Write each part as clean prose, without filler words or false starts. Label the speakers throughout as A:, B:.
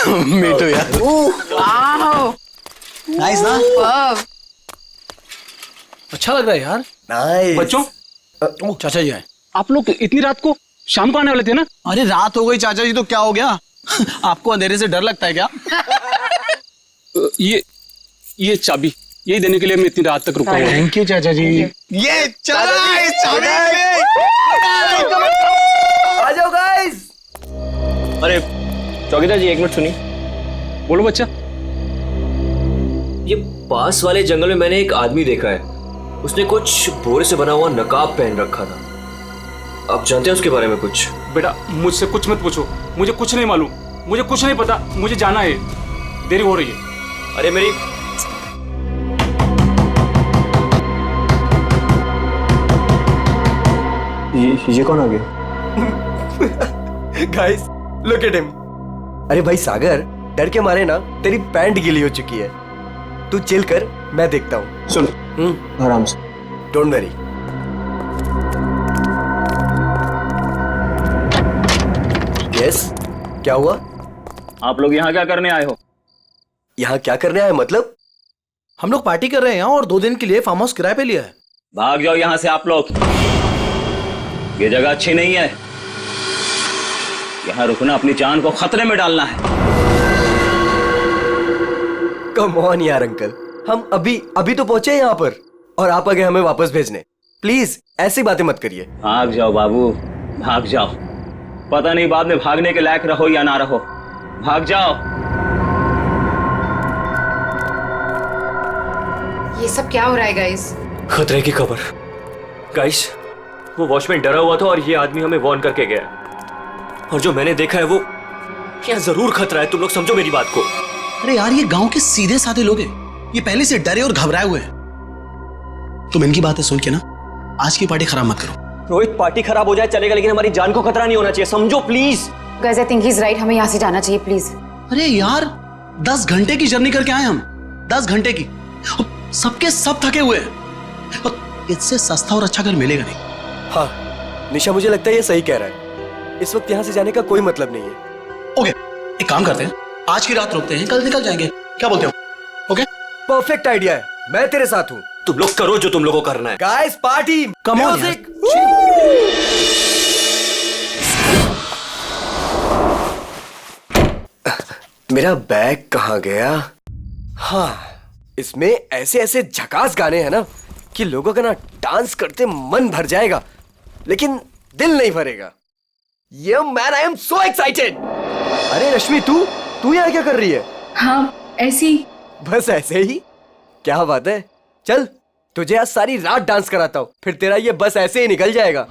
A: मी to यार।
B: Nice ना?
A: अच्छा लग रहा है यार।
B: नाइस।
C: बच्चों,
A: चाचा जी आए।
C: आप लोग इतनी रात को शाम को आने वाले थे ना?
B: अरे रात हो गई चाचा जी तो क्या हो गया? आपको अंधेरे से डर लगता है क्या?
C: ये चाबी यही देने के लिए मैं इतनी रात तक रुका हूँ।
A: थैंक यू चाचा जी।
B: ये चला इस चाबी पे।
D: आ जाओ गाइस।
E: अरे चौकीदार जी, एक मिनट सुनिए।
C: बोलो बच्चा।
E: ये पास वाले जंगल में मैंने एक आदमी देखा है। उसने कुछ बोरे से बना हुआ नकाब पहन रखा था। आप जानते हैं उसके बारे में कुछ?
C: बेटा मुझसे कुछ मत पूछो, मुझे कुछ नहीं मालूम, मुझे कुछ नहीं पता, मुझे जाना है, देरी हो रही है।
E: अरे मेरी ये कौन आ गया?
D: Guys look at him. अरे भाई सागर, डर के मारे ना तेरी पैंट गीली हो चुकी है। तू चिल कर, मैं देखता हूँ।
E: सुन, आराम से।
D: Don't worry. यस, क्या हुआ?
E: आप लोग यहाँ क्या करने आए हो?
D: यहाँ क्या करने आए मतलब?
A: हम लोग पार्टी कर रहे हैं यहाँ और 2 दिन के लिए फार्म हाउस किराए पे लिया है।
E: भाग जाओ यहाँ से आप लोग। ये जगह अच्छी नहीं है। यहाँ रुकना अपनी जान को खतरे में डालना है।
D: कम ऑन यार अंकल, हम अभी तो पहुंचे यहाँ पर और आप आ गए हमें वापस भेजने। प्लीज ऐसी बातें मत करिए।
E: भाग जाओ बाबू, भाग जाओ। पता नहीं बाद में भागने के लायक रहो या ना रहो। भाग जाओ।
F: ये सब क्या हो रहा है गाइस?
E: खतरे की खबर। गाइस, वो वॉचमैन डरा हुआ था और ये आदमी हमें वार्न करके गया। और जो मैंने देखा है वो यहाँ जरूर खतरा है। तुम लोग समझो मेरी बात को।
B: अरे यार, ये गांव के सीधे साधे लोग हैं। ये पहले से डरे और घबराए हुए हैं। तुम इनकी बातें सुन के ना आज की पार्टी खराब मत करो।
E: रोहित, पार्टी खराब हो जाए चलेगा, लेकिन हमारी जान को खतरा नहीं होना चाहिए, समझो please.
F: Guys I think he is right, हमें यहाँ से जाना चाहिए प्लीज।
B: अरे यार, 10 घंटे की जर्नी करके आए हम। 10 घंटे की। सबके सब थके हुए हैं और इससे सस्ता और अच्छा घर मिलेगा नहीं।
D: हाँ निशा, मुझे लगता है ये सही कह रहा है। इस वक्त यहाँ से जाने का कोई मतलब नहीं है।
B: ओके, एक काम करते हैं, आज की रात रुकते हैं, कल निकल जाएंगे। क्या बोलते हो? ओके,
D: परफेक्ट आइडिया है, मैं तेरे साथ हूँ।
E: तुम लोग करो जो तुम लोगों को करना है।
D: Guys party,
A: Come on,
D: music. मेरा बैग कहाँ गया? हाँ, इसमें ऐसे ऐसे झकास गाने हैं ना कि लोगों का ना डांस करते मन भर जाएगा, लेकिन दिल नहीं भरेगा। ये man, I am so excited. अरे रश्मि, तू यहाँ क्या कर रही है?
F: हाँ ऐसी।
D: बस ऐसे ही? क्या बात है। चल तुझे आज सारी रात डांस कराता हूँ, फिर तेरा ये बस ऐसे ही निकल जाएगा।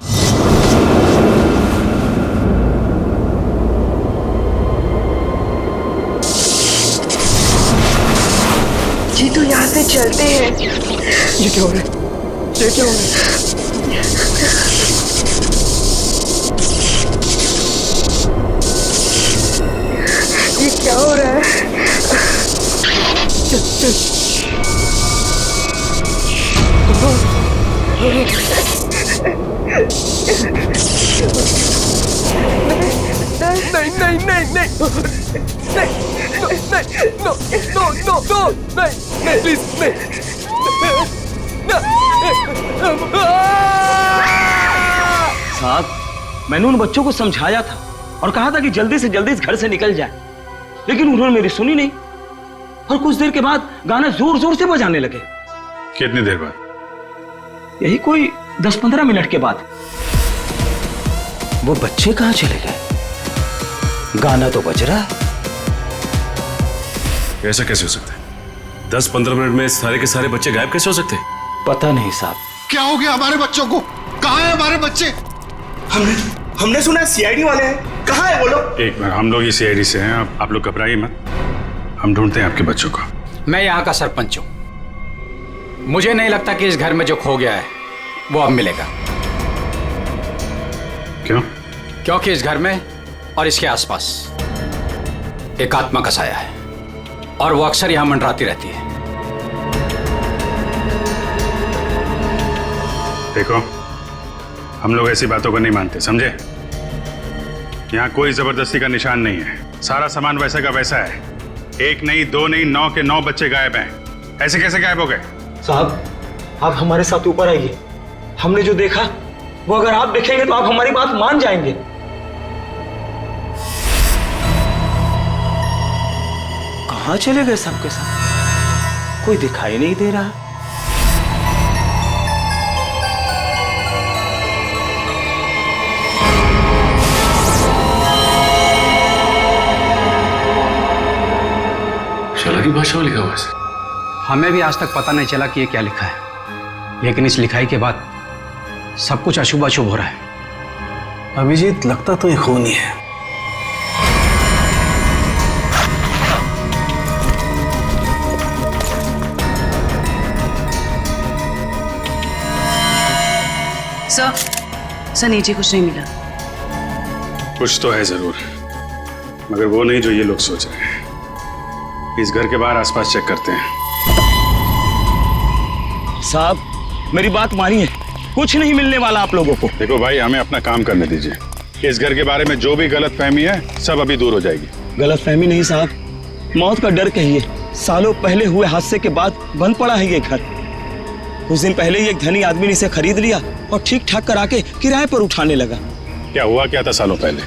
F: जी तो यहाँ से चलते हैं।
D: ये क्या हो रहा है? ये क्या हो रहा है?
F: ये क्या हो रहा है?
D: चल नहीं नहीं नहीं नहीं नो नो नो नो नहीं नहीं प्लीज नहीं।
E: साहब, मैंने उन बच्चों को समझाया था और कहा था कि जल्दी से जल्दी इस घर से निकल जाए, लेकिन उन्होंने मेरी सुनी नहीं और कुछ देर के बाद गाना जोर जोर से बजाने लगे।
G: कितनी देर बाद?
E: यही कोई 10-15 मिनट के बाद।
A: वो बच्चे कहाँ चले गए? गाना तो बज रहा है।
G: ऐसा कैसे हो सकता है? 10-15 मिनट में सारे के सारे बच्चे गायब कैसे हो सकते हैं?
A: पता नहीं साहब।
H: क्या हो गया हमारे बच्चों को? कहाँ है हमारे बच्चे?
E: हमने सुना सीआईडी वाले हैं। कहाँ है वो लोग?
G: एक मिनट, हम लोग इसी आईडी से हैं। आप लोग घबराइए मत, हम ढूंढते हैं आपके बच्चों को।
A: मैं यहाँ का सरपंच हूँ। मुझे नहीं लगता कि इस घर में जो खो गया है वो अब मिलेगा।
G: क्यों?
A: क्योंकि इस घर में और इसके आसपास एक आत्मा का साया है और वो अक्सर यहां मंडराती रहती है।
G: देखो, हम लोग ऐसी बातों को नहीं मानते, समझे? यहाँ कोई जबरदस्ती का निशान नहीं है। सारा सामान वैसे का वैसा है। एक नहीं, दो नहीं, 9 के 9 बच्चे गायब हैं। ऐसे कैसे गायब हो गए?
E: साहब आप हमारे साथ ऊपर आइए। हमने जो देखा वो अगर आप देखेंगे तो आप हमारी बात मान जाएंगे। कहां चले गए सबके सब? कोई दिखाई नहीं दे रहा।
I: की भाषा में लिखा हुआ है।
A: हमें भी आज तक पता नहीं चला कि ये क्या लिखा है, लेकिन इस लिखाई के बाद सब कुछ अशुभ अशुभ हो रहा है।
B: अभिजीत, लगता तो ये खून ही है।
J: सर नीचे कुछ नहीं मिला।
G: कुछ तो है जरूर, मगर वो नहीं जो ये लोग सोच रहे हैं। इस घर के बाहर आसपास चेक करते हैं।
E: साहब मेरी बात मानिए, कुछ नहीं मिलने वाला आप लोगों को।
G: देखो भाई, हमें अपना काम करने दीजिए। इस घर के बारे में जो भी गलत फहमी है सब अभी दूर हो जाएगी।
E: गलत फहमी नहीं साहब, मौत का डर कहिए। सालों पहले हुए हादसे के बाद बंद पड़ा है ये घर। कुछ दिन पहले ही एक धनी आदमी ने इसे खरीद लिया और ठीक ठाक करा के किराए पर उठाने लगा।
G: क्या हुआ क्या था सालों पहले?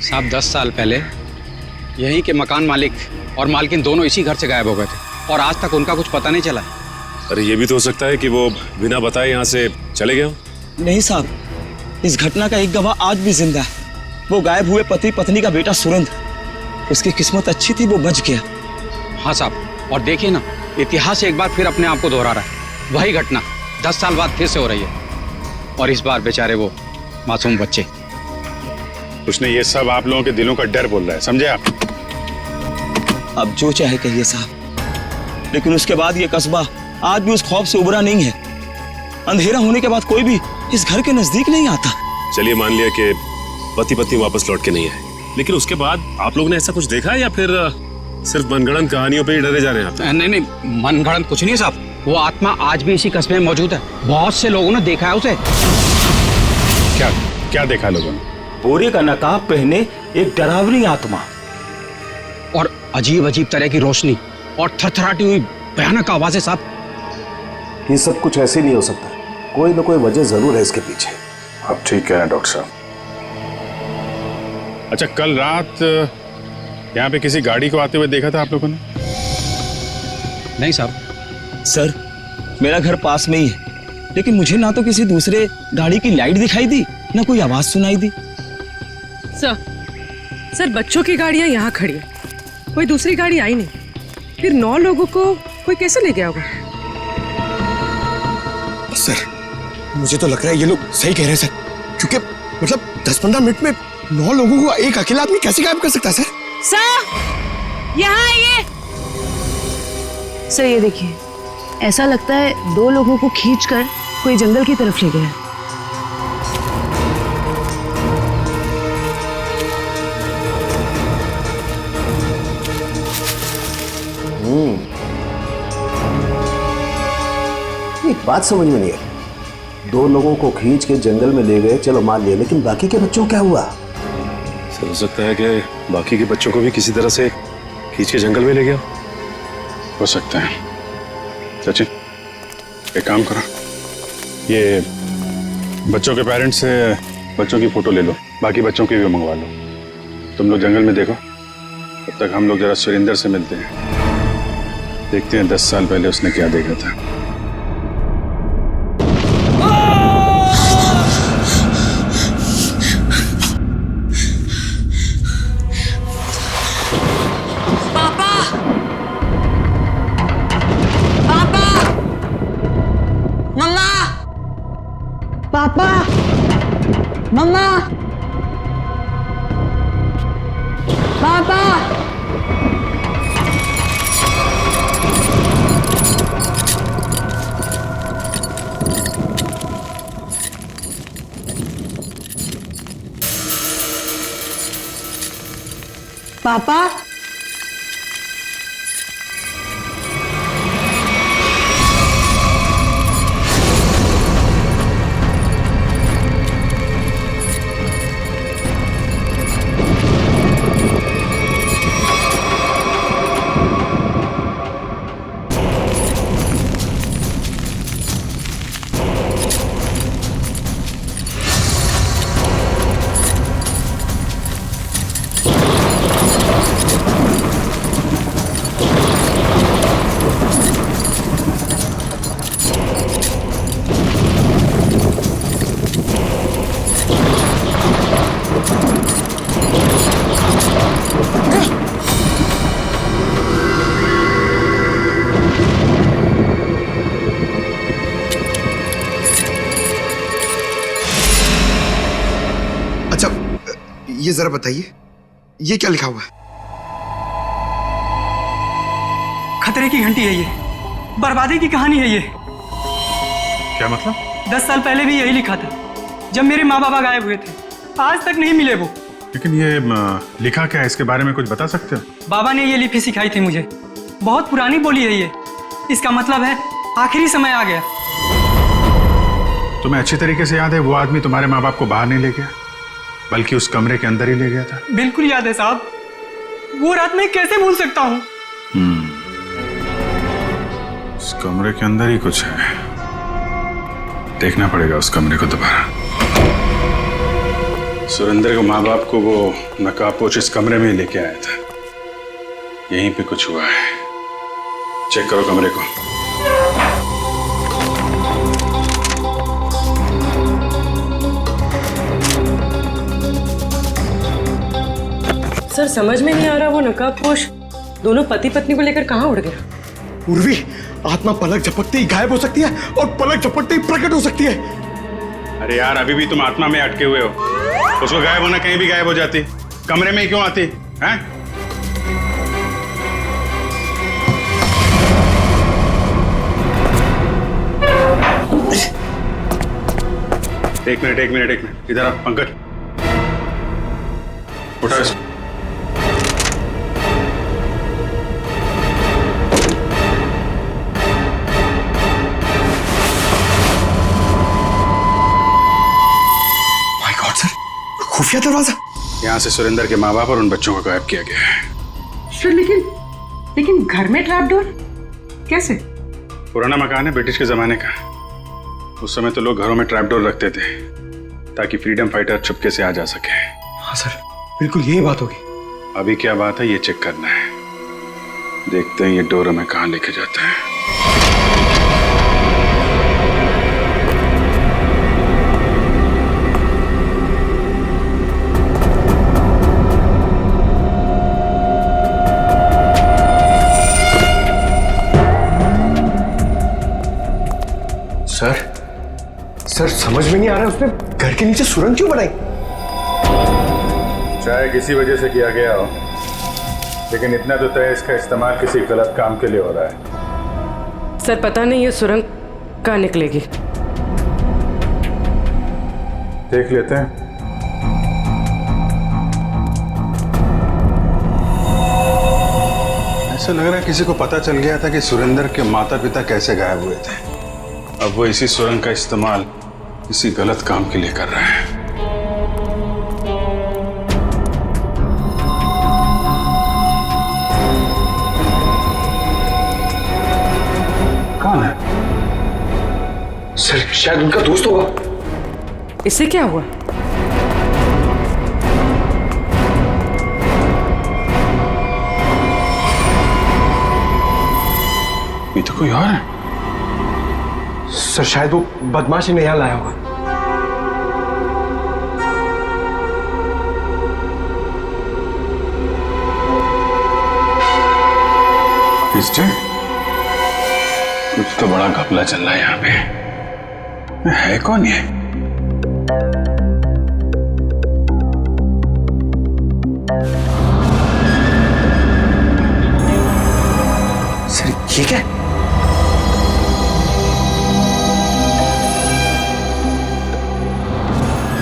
A: साहब 10 साल पहले यहीं के मकान मालिक और मालकिन दोनों इसी घर से गायब हो गए थे और आज तक उनका कुछ पता नहीं चला।
I: अरे ये भी तो हो सकता है कि वो बिना बताए यहाँ से चले गए हो।
E: नहीं साहब, इस घटना का एक गवाह आज भी जिंदा है। वो गायब हुए पति पत्नी का बेटा सुरेंद्र। उसकी किस्मत अच्छी थी, वो बच गया।
A: हाँ साहब, और देखिए ना, इतिहास एक बार फिर अपने आप को दोहरा रहा है। वही घटना 10 साल बाद फिर से हो रही है, और इस बार बेचारे वो मासूम बच्चे।
G: उसने ये सब आप लोगों के दिलों का डर बोल रहा है, समझे आप?
E: अब जो चाहे कहिए साहब, लेकिन उसके बाद ये कस्बा आज भी उस खौफ से उबरा नहीं है। अंधेरा होने के बाद कोई भी इस घर के नजदीक नहीं आता।
I: चलिए मान लिया कि पति पत्नी वापस लौट के नहीं आए, लेकिन उसके बाद आप लोगों ने ऐसा कुछ देखा है या फिर सिर्फ मनगढ़ंत कहानियों पे ही डरे जा रहे हैं आप?
A: नहीं, मनगढ़ंत कुछ नहीं साहब। वो आत्मा आज भी इसी कस्बे में मौजूद है। बहुत से लोगों ने देखा है उसे।
G: क्या क्या देखा लोगों ने?
E: बोरे का नकाब पहने एक डरावनी आत्मा,
A: और अजीब अजीब तरह की रोशनी और थरथराती हुई भयानक आवाजें साहब।
K: ये सब कुछ ऐसे नहीं हो सकता, कोई ना कोई वजह जरूर है इसके पीछे।
G: आप ठीक कह रहे हैं डॉक्टर साहब। अच्छा, कल रात यहाँ पे किसी गाड़ी को आते हुए देखा था आप लोगों ने?
A: नहीं साहब।
E: सर मेरा घर पास में ही है, लेकिन मुझे ना तो किसी दूसरे गाड़ी की लाइट दिखाई दी, ना कोई आवाज सुनाई दी।
J: सर बच्चों की गाड़ियां यहाँ खड़ी है, कोई दूसरी गाड़ी आई नहीं। फिर 9 लोगों को कोई कैसे ले गया होगा?
H: सर मुझे तो लग रहा है ये लोग सही कह रहे हैं सर, क्योंकि मतलब 10-15 मिनट में 9 लोगों को एक अकेला आदमी कैसे गायब कर सकता है सर?
J: सर यहाँ आइए।
F: सर ये देखिए, ऐसा लगता है 2 लोगों को खींचकर कोई जंगल की तरफ ले गया।
K: एक बात समझ में नहीं आई, 2 लोगों को खींच के जंगल में ले गए, चलो मान लिया, लेकिन बाकी के बच्चों क्या हुआ?
I: सर हो सकता है कि बाकी के बच्चों को भी किसी तरह से खींच के जंगल में ले गया
G: हो सकता है। सचिन एक काम करो, ये बच्चों के पेरेंट्स से बच्चों की फोटो ले लो, बाकी बच्चों की भी मंगवा लो। तुम लोग जंगल में देखो, तब तक हम लोग जरा सुरेंद्र से मिलते हैं, देखते हैं 10 साल पहले उसने क्या देखा था।
J: पापा, मम्मा, पापा, पापा।
H: अच्छा, ये जरा बताइए, ये क्या लिखा हुआ है?
L: खतरे की घंटी है ये, बर्बादी की कहानी है ये।
G: क्या मतलब?
L: 10 साल पहले भी यही लिखा था, जब मेरे माँ बाबा गायब हुए थे। आज तक नहीं मिले वो।
G: लेकिन ये लिखा क्या है, इसके बारे में कुछ बता सकते हो?
L: बाबा ने ये लिपि सिखाई थी मुझे। बहुत पुरानी बोली है ये। इसका मतलब है आखिरी समय आ गया।
G: तुम्हें अच्छी तरीके से याद है वो आदमी तुम्हारे माँ बाप को बाहर नहीं ले गया, बल्कि उस कमरे के अंदर ही ले गया था?
L: बिल्कुल याद है साहब। वो रात मैं कैसे भूल सकता हूँ?
G: उस कमरे के अंदर ही कुछ है, देखना पड़ेगा उस कमरे को दोबारा। सुरेंद्र को माँ बाप को वो नकाबपोश इस कमरे में ही लेके आया था। यहीं पे कुछ हुआ है, चेक करो कमरे को।
J: सर समझ में नहीं आ रहा, वो नकाबपोश दोनों पति पत्नी को लेकर कहाँ उड़ गया?
H: उर्वी, आत्मा पलक झपकते ही गायब हो सकती है और पलक झपकते ही प्रकट हो सकती है।
G: अरे यार, अभी भी तुम आत्मा में अटके हुए हो। उसको गायब होना कहीं भी गायब हो जाती, कमरे में ही क्यों आती हैं? एक मिनट इधर आ पंकज, उठा इसको।
H: माय गॉड सर, खुफिया दरवाजा।
G: यहाँ से सुरेंद्र के माँ बाप और उन बच्चों को गायब किया गया है।
J: सर लेकिन घर में ट्रैप डोर कैसे?
G: पुराना मकान है, ब्रिटिश के जमाने का। उस समय तो लोग घरों में ट्रैप डोर रखते थे ताकि फ्रीडम फाइटर चुपके से आ जा सके।
H: हाँ सर, बिल्कुल यही बात होगी।
G: अभी क्या बात है ये चेक करना है। देखते हैं ये डोर हमें कहाँ लेके जाता है।
H: सर समझ में नहीं आ रहा है, उसने घर के नीचे सुरंग क्यों बनाई?
G: चाहे किसी वजह से किया गया हो, लेकिन इतना तो तय इसका इस्तेमाल किसी गलत काम के लिए हो रहा है।
J: सर पता नहीं ये सुरंग कहाँ निकलेगी।
G: देख लेते हैं। ऐसा लग रहा है किसी को पता चल गया था कि सुरेंद्र के माता पिता कैसे गायब हुए थे। अब वो इसी सुरंग का इस्तेमाल किसी गलत काम के लिए कर रहा है। कौन है?
H: सर शायद उनका दोस्त होगा।
J: इससे क्या हुआ?
G: ये तो कोई और है।
H: सर शायद वो बदमाशी में यहाँ लाया होगा।
G: कुछ तो बड़ा घपला चल रहा है यहाँ पे। है कौन ये?
H: सर ये क्या?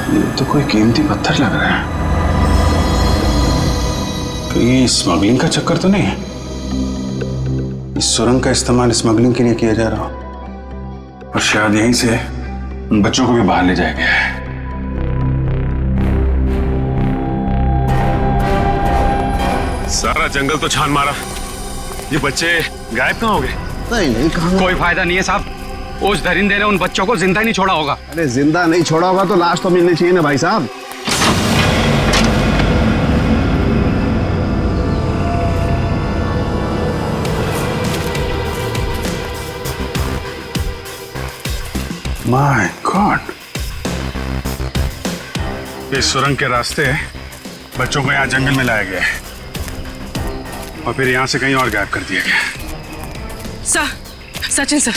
G: ये तो कोई कीमती पत्थर लग रहा है। कहीं स्मगलिंग का चक्कर तो नहीं है? इस सुरंग का इस्तेमाल स्मगलिंग के लिए किया जा रहा हो और शायद यहीं से उन बच्चों को भी बाहर ले जाया गया है।
I: सारा जंगल तो छान मारा, ये बच्चे गायब कहाँ हो गए?
K: नहीं कहाँ?
A: कोई फायदा नहीं है साहब, उस दरिंदे ने उन बच्चों को जिंदा ही नहीं छोड़ा होगा।
K: अरे जिंदा नहीं छोड़ा होगा तो लाश तो मिलनी चाहिए ना भाई साहब।
G: माय गॉड, इस सुरंग के रास्ते बच्चों को यहाँ जंगल में लाया गया है और फिर यहाँ से कहीं और गायब कर दिया गया।
J: सचिन सर।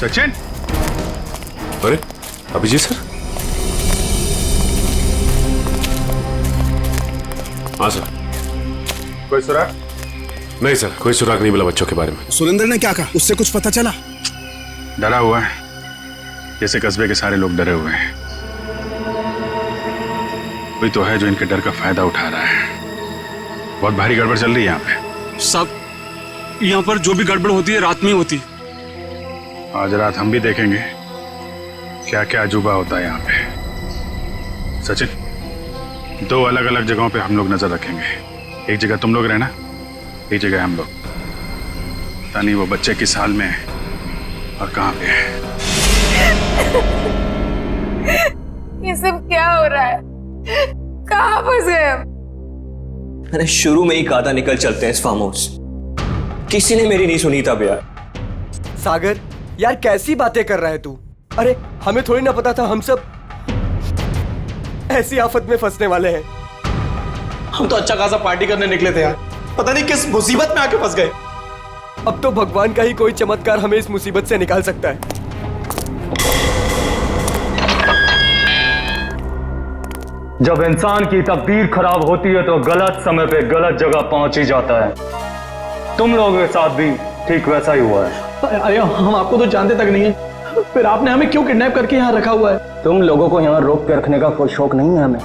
G: सचिन?
I: अरे अभिजीत सर। हाँ सर।
G: कोई सुराग?
I: नहीं सर, कोई सुराग नहीं मिला बच्चों के बारे में।
H: सुरेंद्र ने क्या कहा? उससे कुछ पता चला?
G: डरा हुआ है, जैसे कस्बे के सारे लोग डरे हुए हैं। कोई तो है जो इनके डर का फायदा उठा रहा है। बहुत भारी गड़बड़ चल रही है यहाँ पे।
C: सब यहाँ पर जो भी गड़बड़ होती है रात में ही होती है।
G: आज रात हम भी देखेंगे क्या क्या अजूबा होता है यहाँ पे। सचिन, 2 अलग अलग जगहों पे हम लोग नजर रखेंगे। एक जगह तुम लोग रहना, एक जगह हम लोग। पता नहीं वो बच्चे किस हाल में है और कहाँ पे है।
M: ये सब क्या हो रहा है? कहाँ फंस गए हम?
N: मैंने शुरू में ही कहा था निकल चलते हैं इस फार्म हाउस। किसी ने मेरी नहीं सुनी तब यार।
D: सागर यार कैसी बातें कर रहा है तू? अरे हमें थोड़ी ना पता था हम सब ऐसी आफत में फंसने वाले हैं।
B: हम तो अच्छा खासा पार्टी करने निकले थे यार, पता नहीं किस मुसीबत में आके फंस गए।
D: अब तो भगवान का ही कोई चमत्कार हमें इस मुसीबत से निकाल सकता है।
O: जब इंसान की तकदीर खराब होती है तो गलत समय पे गलत जगह पहुंच ही जाता है। तुम लोगों के साथ भी ठीक वैसा ही हुआ है।
B: अरे हम आपको तो जानते तक नहीं है, फिर आपने हमें क्यों किडनैप करके यहाँ रखा हुआ है?
O: तुम लोगों को यहाँ रोक के रखने का कोई शौक नहीं है हमें।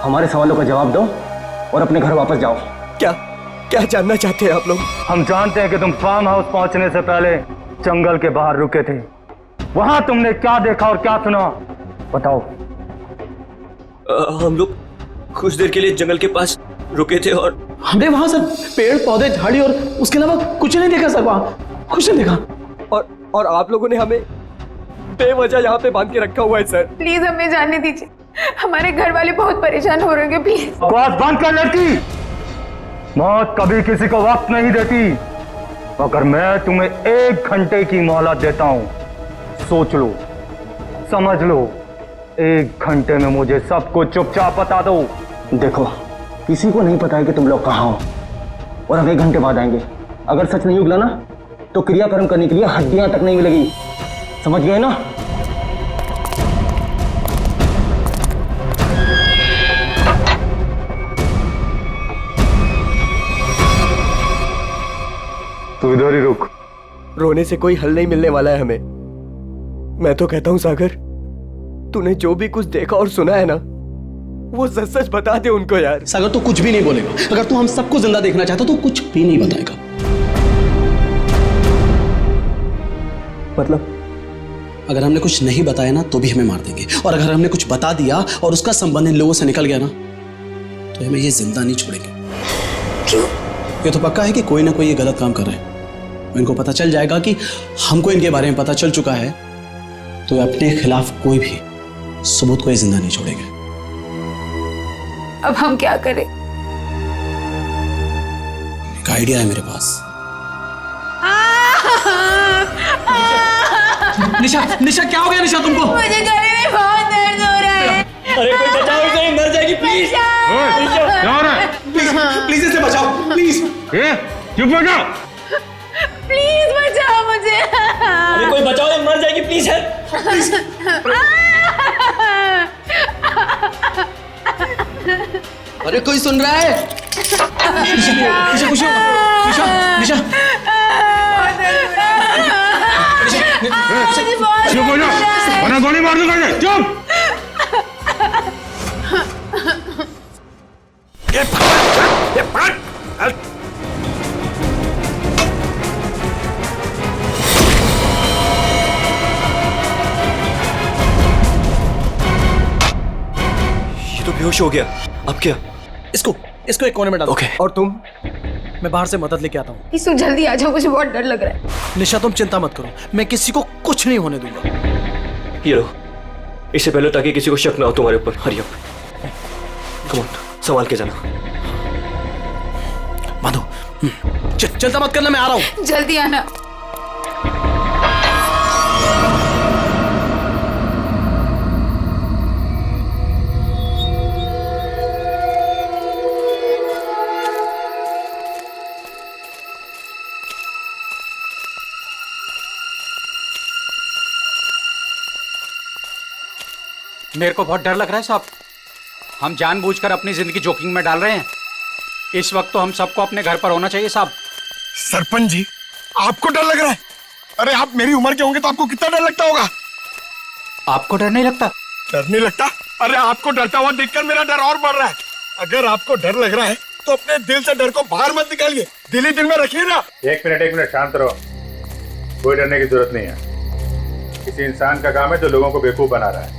O: हमारे सवालों का जवाब दो और अपने घर वापस जाओ।
D: क्या क्या जानना चाहते हैं आप लोग?
O: हम जानते हैं कि तुम फार्म हाउस पहुंचने से पहले जंगल के बाहर रुके थे। वहां तुमने क्या देखा और क्या सुना, बताओ।
N: हम लोग कुछ देर के लिए जंगल के पास रुके थे और
B: हमने वहां सर पेड़ पौधे झाड़ी और उसके अलावा कुछ नहीं देखा सर, वहां कुछ नहीं देखा।
D: और आप लोगों ने हमें बेवजह यहाँ पे बांध के रखा हुआ है सर।
M: प्लीज हमें जाने दीजिए, हमारे घर वाले बहुत परेशान हो रहे हैं। प्लीज
O: बकवास बंद कर लड़की। मौत कभी किसी को वक्त नहीं देती। अगर मैं तुम्हें 1 घंटे की मोहलत देता हूं, सोच लो, समझ लो। 1 घंटे में मुझे सब कुछ चुपचाप बता दो।
N: देखो, किसी को नहीं पता है कि तुम लोग कहाँ हो और अब 1 घंटे बाद आएंगे। अगर सच नहीं उगला ना तो क्रियाकर्म करने के लिए हड्डियां तक नहीं मिलेगी। समझ गए ना?
O: तू इधर ही रुक।
D: रोने से कोई हल नहीं मिलने वाला है हमें। मैं तो कहता हूं सागर, तूने जो भी कुछ देखा और सुना है ना, वो सच सच बता दे उनको यार।
B: सागर तू कुछ भी नहीं बोलेगा। अगर तू हम सबको जिंदा देखना चाहता तो कुछ भी नहीं बताएगा।
N: मतलब?
B: अगर हमने कुछ नहीं बताया ना तो भी हमें मार देंगे, और अगर हमने कुछ बता दिया और उसका संबंध इन लोगों से निकल गया ना तो हमें ये जिंदा नहीं छोड़ेंगे।
N: क्यों?
B: ये तो पक्का है कि कोई ना कोई ये गलत काम कर रहे हैं। इनको पता चल जाएगा कि हमको इनके बारे में पता चल चुका है, तो अपने खिलाफ कोई भी सबूत को ये जिंदा नहीं छोड़ेंगे।
M: अब हम क्या करें?
B: एक आइडिया है मेरे पास। निशा, निशा क्या हो गया निशा तुमको?
M: मुझे गले में बहुत दर्द हो रहा है।
N: अरे कोई बचाओ इसे, मर जाएगी प्लीज।
G: क्या हो रहा है?
B: प्लीज इसे बचाओ प्लीज।
G: चुप हो जाओ।
M: प्लीज बचाओ मुझे।
N: अरे कोई बचाओ, ये मर जाएगी प्लीज।
B: अरे कोई सुन रहा है? निशा, निशा खुश हो? निशा, निशा
G: चुप हो जाओ वरना गोली मार दूंगा। चुप।
N: ये तो बेहोश हो गया। अब क्या?
B: इसको एक कोने में डालो।
N: ओके।
D: और तुम?
B: मैं बाहर से मदद लेके आता हूँ।
M: इसु जल्दी आ जाओ, मुझे बहुत डर लग रहा है।
B: निशा तुम चिंता मत करो, मैं किसी को कुछ नहीं होने दूंगा।
N: ये लो, इससे पहले ताकि किसी को शक ना हो तुम्हारे ऊपर। हरी अप, कम ऑन, संभाल के जाना।
B: माधो चिंता मत करना, मैं आ रहा हूँ।
M: जल्दी आना।
A: मेरे को बहुत डर लग रहा है साहब। हम जानबूझकर अपनी जिंदगी जोखिम में डाल रहे हैं। इस वक्त तो हम सबको अपने घर पर होना चाहिए साहब।
H: सरपंच जी, आपको डर लग रहा है? अरे आप मेरी उम्र के होंगे तो आपको कितना डर लगता होगा?
A: आपको डर नहीं लगता?
H: डर नहीं लगता? अरे आपको डरता हुआ देखकर मेरा डर और बढ़ रहा है। अगर आपको डर लग रहा है तो अपने दिल से डर को बाहर मत निकालिए, दिल ही दिल में रखिए ना।
G: एक मिनट शांत रहो। कोई डरने की जरूरत नहीं है। किसी इंसान का काम है जो लोगों को बेवकूफ बना रहा है।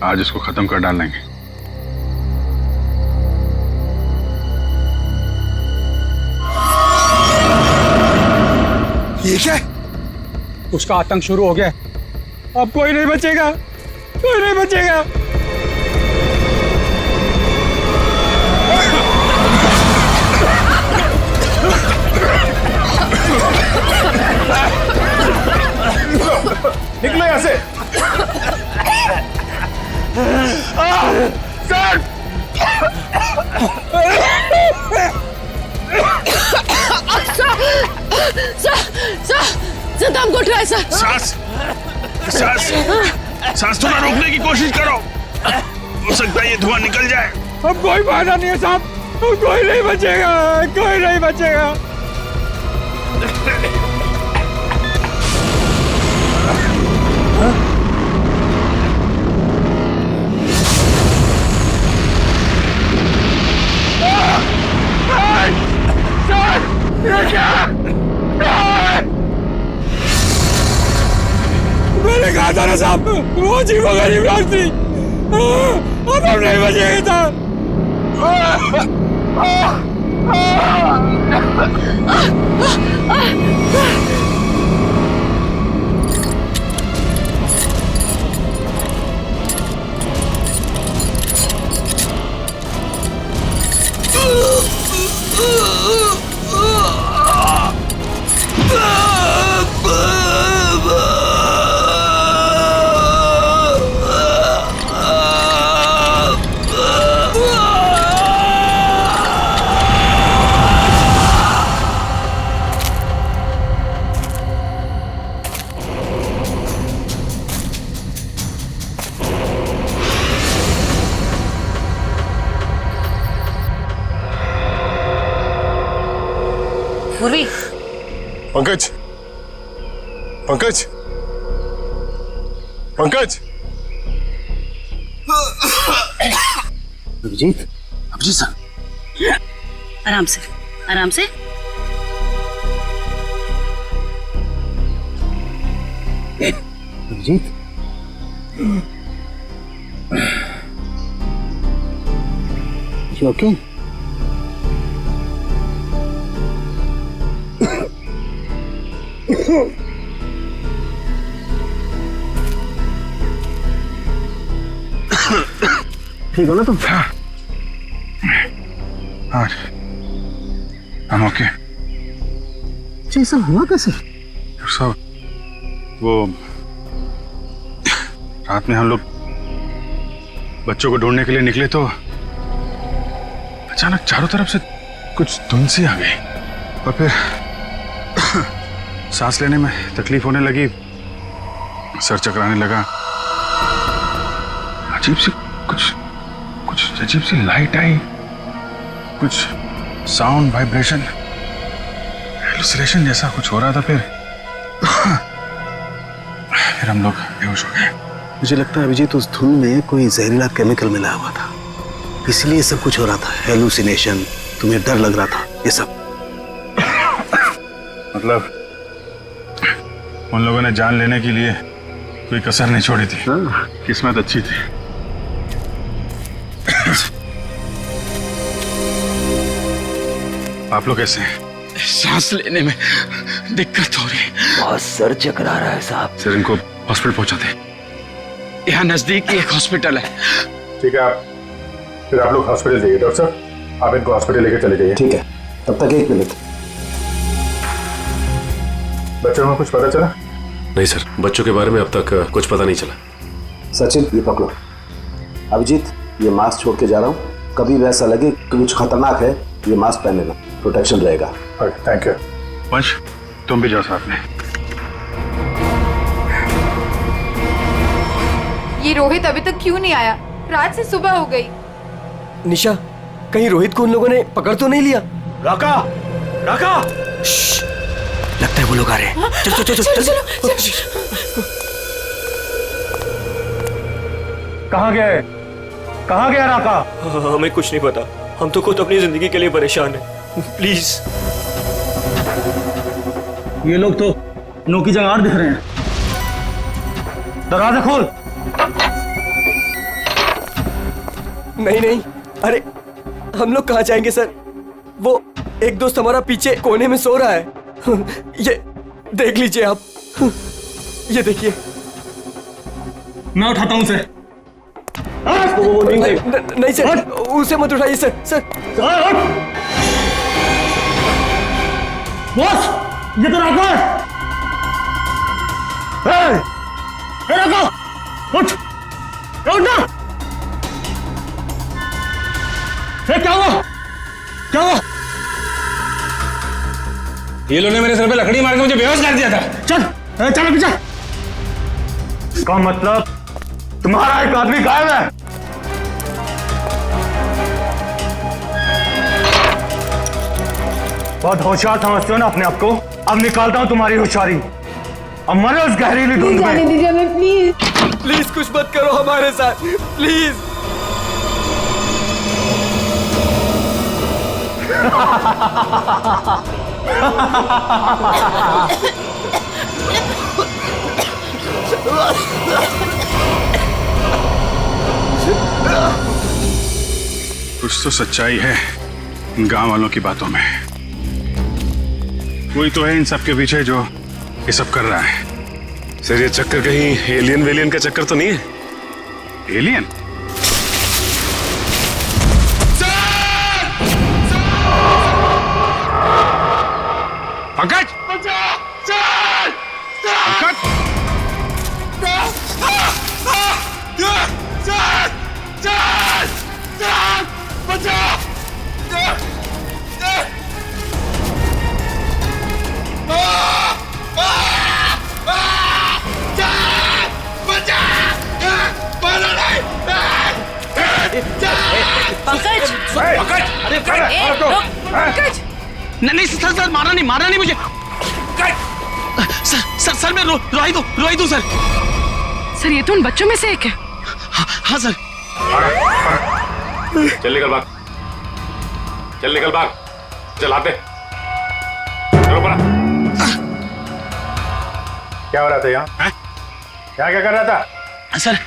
G: आज इसको खत्म कर डालेंगे।
H: ये क्या?
C: उसका आतंक शुरू हो गया। अब कोई नहीं बचेगा, कोई नहीं बचेगा।
G: निकलो यहाँ से।
H: सर!
F: सर दम घुट रहा है सर।
G: सांस थोड़ा रोकने की कोशिश करो। हो सकता है ये धुआं निकल जाए।
C: अब कोई फायदा नहीं है साहब, कोई नहीं बचेगा, कोई नहीं बचेगा। मैंने कहा था ना साहब, वो अजीबो गरीब रात थी। अब हम नहीं बचेंगे साहब।
F: पूर्वी,
H: पंकज, पंकज, पंकज।
K: अभिजीत, अभिजीत सर,
F: आराम से, आराम से।
K: Abhijit, you okay? ठीक हो ना तुम?
G: हाँ, I'm okay।
K: ऐसा हुआ कैसे?
G: सब वो रात में हम लोग बच्चों को ढूंढने के लिए निकले तो अचानक चारों तरफ से कुछ धुंध सी आ गई और फिर सांस लेने में तकलीफ होने लगी, सर चकराने लगा। अजीब सी कुछ अजीब सी लाइट आई, कुछ साउंड, वाइब्रेशन, हेलुसिनेशन जैसा कुछ हो रहा था। फिर हम लोग बेहोश हो गए।
K: मुझे लगता है अभिजीत उस धुन में कोई जहरीला केमिकल मिला हुआ था, इसलिए सब कुछ हो रहा था। हेलुसिनेशन, तुम्हें डर लग रहा था, ये सब।
G: मतलब उन लोगों ने जान लेने के लिए कोई कसर नहीं छोड़ी थी। किस्मत अच्छी थी। आप लोग कैसे हैं?
A: सांस लेने में दिक्कत हो रही है।
K: बहुत सर चकरा रहा है साहब।
G: सर इनको हॉस्पिटल पहुंचाते हैं।
A: यहाँ नजदीक ही एक हॉस्पिटल है।
G: ठीक है, फिर आप लोग हॉस्पिटल जाइए। डॉक्टर साहब, आप इनको हॉस्पिटल लेके चले जाइए।
K: ठीक है, तब तक 1 मिनट।
G: बच्चों को कुछ पता चला?
I: नहीं सर, बच्चों के बारे में अब तक कुछ पता नहीं चला।
K: सचिन, ये पकड़ो। अभिजीत, ये मास्क छोड़ के जा रहा हूँ। कभी भी ऐसा लगे कि कुछ खतरनाक है, ये मास्क पहन लेना, प्रोटेक्शन रहेगा।
G: Thank you. वंश, तुम भी जाओ साथ में।
M: ये रोहित अभी तक क्यों नहीं आया? रात से सुबह हो गई।
D: निशा, कहीं रोहित को उन लोगों ने पकड़ तो नहीं लिया?
O: राका, राका!
D: लगता है वो लोग आ रहे हैं। चल चल चल चल चल।
O: कहाँ गए? कहाँ गया राका?
D: हमें कुछ नहीं पता, हम तो खुद अपनी जिंदगी के लिए परेशान हैं। प्लीज।
N: ये लोग तो नो की जगह दिख रहे हैं। दरवाजा खोल।
D: नहीं नहीं, अरे हम लोग कहाँ जाएंगे सर? वो एक दोस्त हमारा पीछे कोने में सो रहा है। ये देख लीजिए आप, ये देखिए।
N: मैं उठाता हूँ उसे।
D: नहीं सर, उसे मत उठाइए सर। सर
N: बॉस, ये तो राका है। राका, उठ, उठना। क्या हुआ? क्या हुआ?
E: ये लोगों ने मेरे सर पे लकड़ी मार के मुझे बेहोश कर दिया था।
N: चल चल पीछे।
O: इसका मतलब तुम्हारा एक आदमी गायब है। बहुत होशियार समझते हो ना अपने आप को? अब निकालता हूं तुम्हारी होशियारी। अब मरो उस गहरीली धुंध में।
M: जाने दीजिए हमें प्लीज।
D: प्लीज कुछ मत करो हमारे साथ, प्लीज।
G: कुछ तो सच्चाई है इन गांव वालों की बातों में। कोई तो है इन सब के पीछे जो ये सब कर रहा है।
I: सर, ये चक्कर कहीं एलियन वेलियन का चक्कर तो नहीं है?
G: एलियन? पंकज! पंकज!
F: पंकज!
E: पंकज!
F: अरे पंकज!
E: नहीं सर, मारा नहीं मुझे। सर सर मैं रोहित हूँ सर।
J: सर ये तो उन बच्चों में से एक है।
E: हाँ सर।
I: चल निकल भाग, चल निकल भाग, चल आते। चलो पड़ा।
O: क्या हो रहा था यहाँ? क्या कर रहा था?
E: सर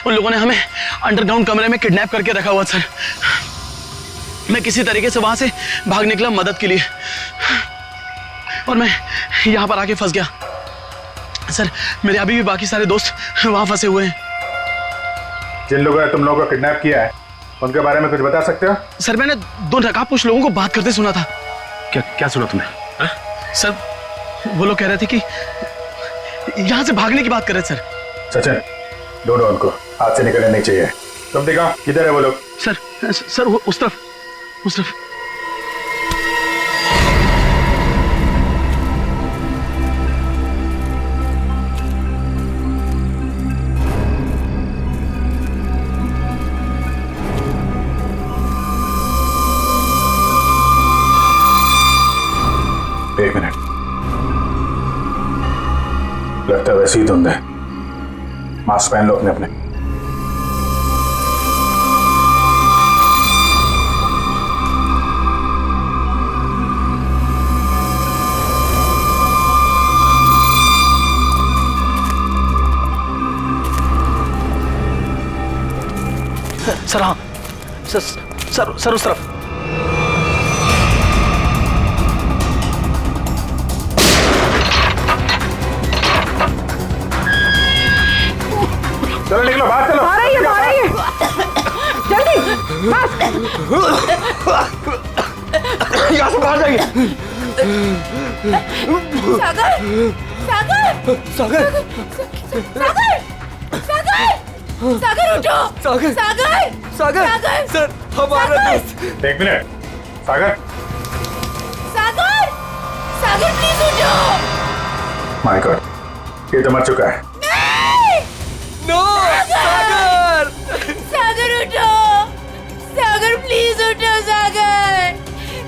E: उन लोगों ने हमें अंडरग्राउंड कमरे में किडनैप करके रखा हुआ सर। मैं किसी तरीके से वहां से भाग निकला मदद के लिए, और मैं यहां पर आके फंस गया सर। मेरे अभी भी बाकी सारे दोस्त वहां फंसे हुए हैं।
O: जिन लोगों ने तुम लोगों को किडनैप किया है उनके बारे में कुछ बता सकते हो?
E: सर मैंने 2 नकाबपोश लोगों को बात करते सुना था।
I: क्या सुना तुमने?
E: सर वो लोग कह रहे थे कि यहां से भागने की बात कर रहे थे सर।
O: सचिन, ढूंढो उनको, हाथ से निकलने नहीं चाहिए। तुम देखो किधर है वो लोग?
E: सर वो उस तरफ।
O: एक मिनट, लगता है वैसे ही धुंध है। मास्क पहन लो अपने।
E: सर हाँ सर उस तरफ।
O: चलो निकलो, बाहर चलो।
J: बाहर आइए जल्दी,
O: यहाँ से बाहर जाइए।
M: सागर उठो। सागर
D: सर हमारा दोस्त।
O: एक मिनट, सागर
M: प्लीज उठो।
O: माय गॉड, ये तो मर चुका है।
M: नो सागर उठो सागर, प्लीज उठो सागर,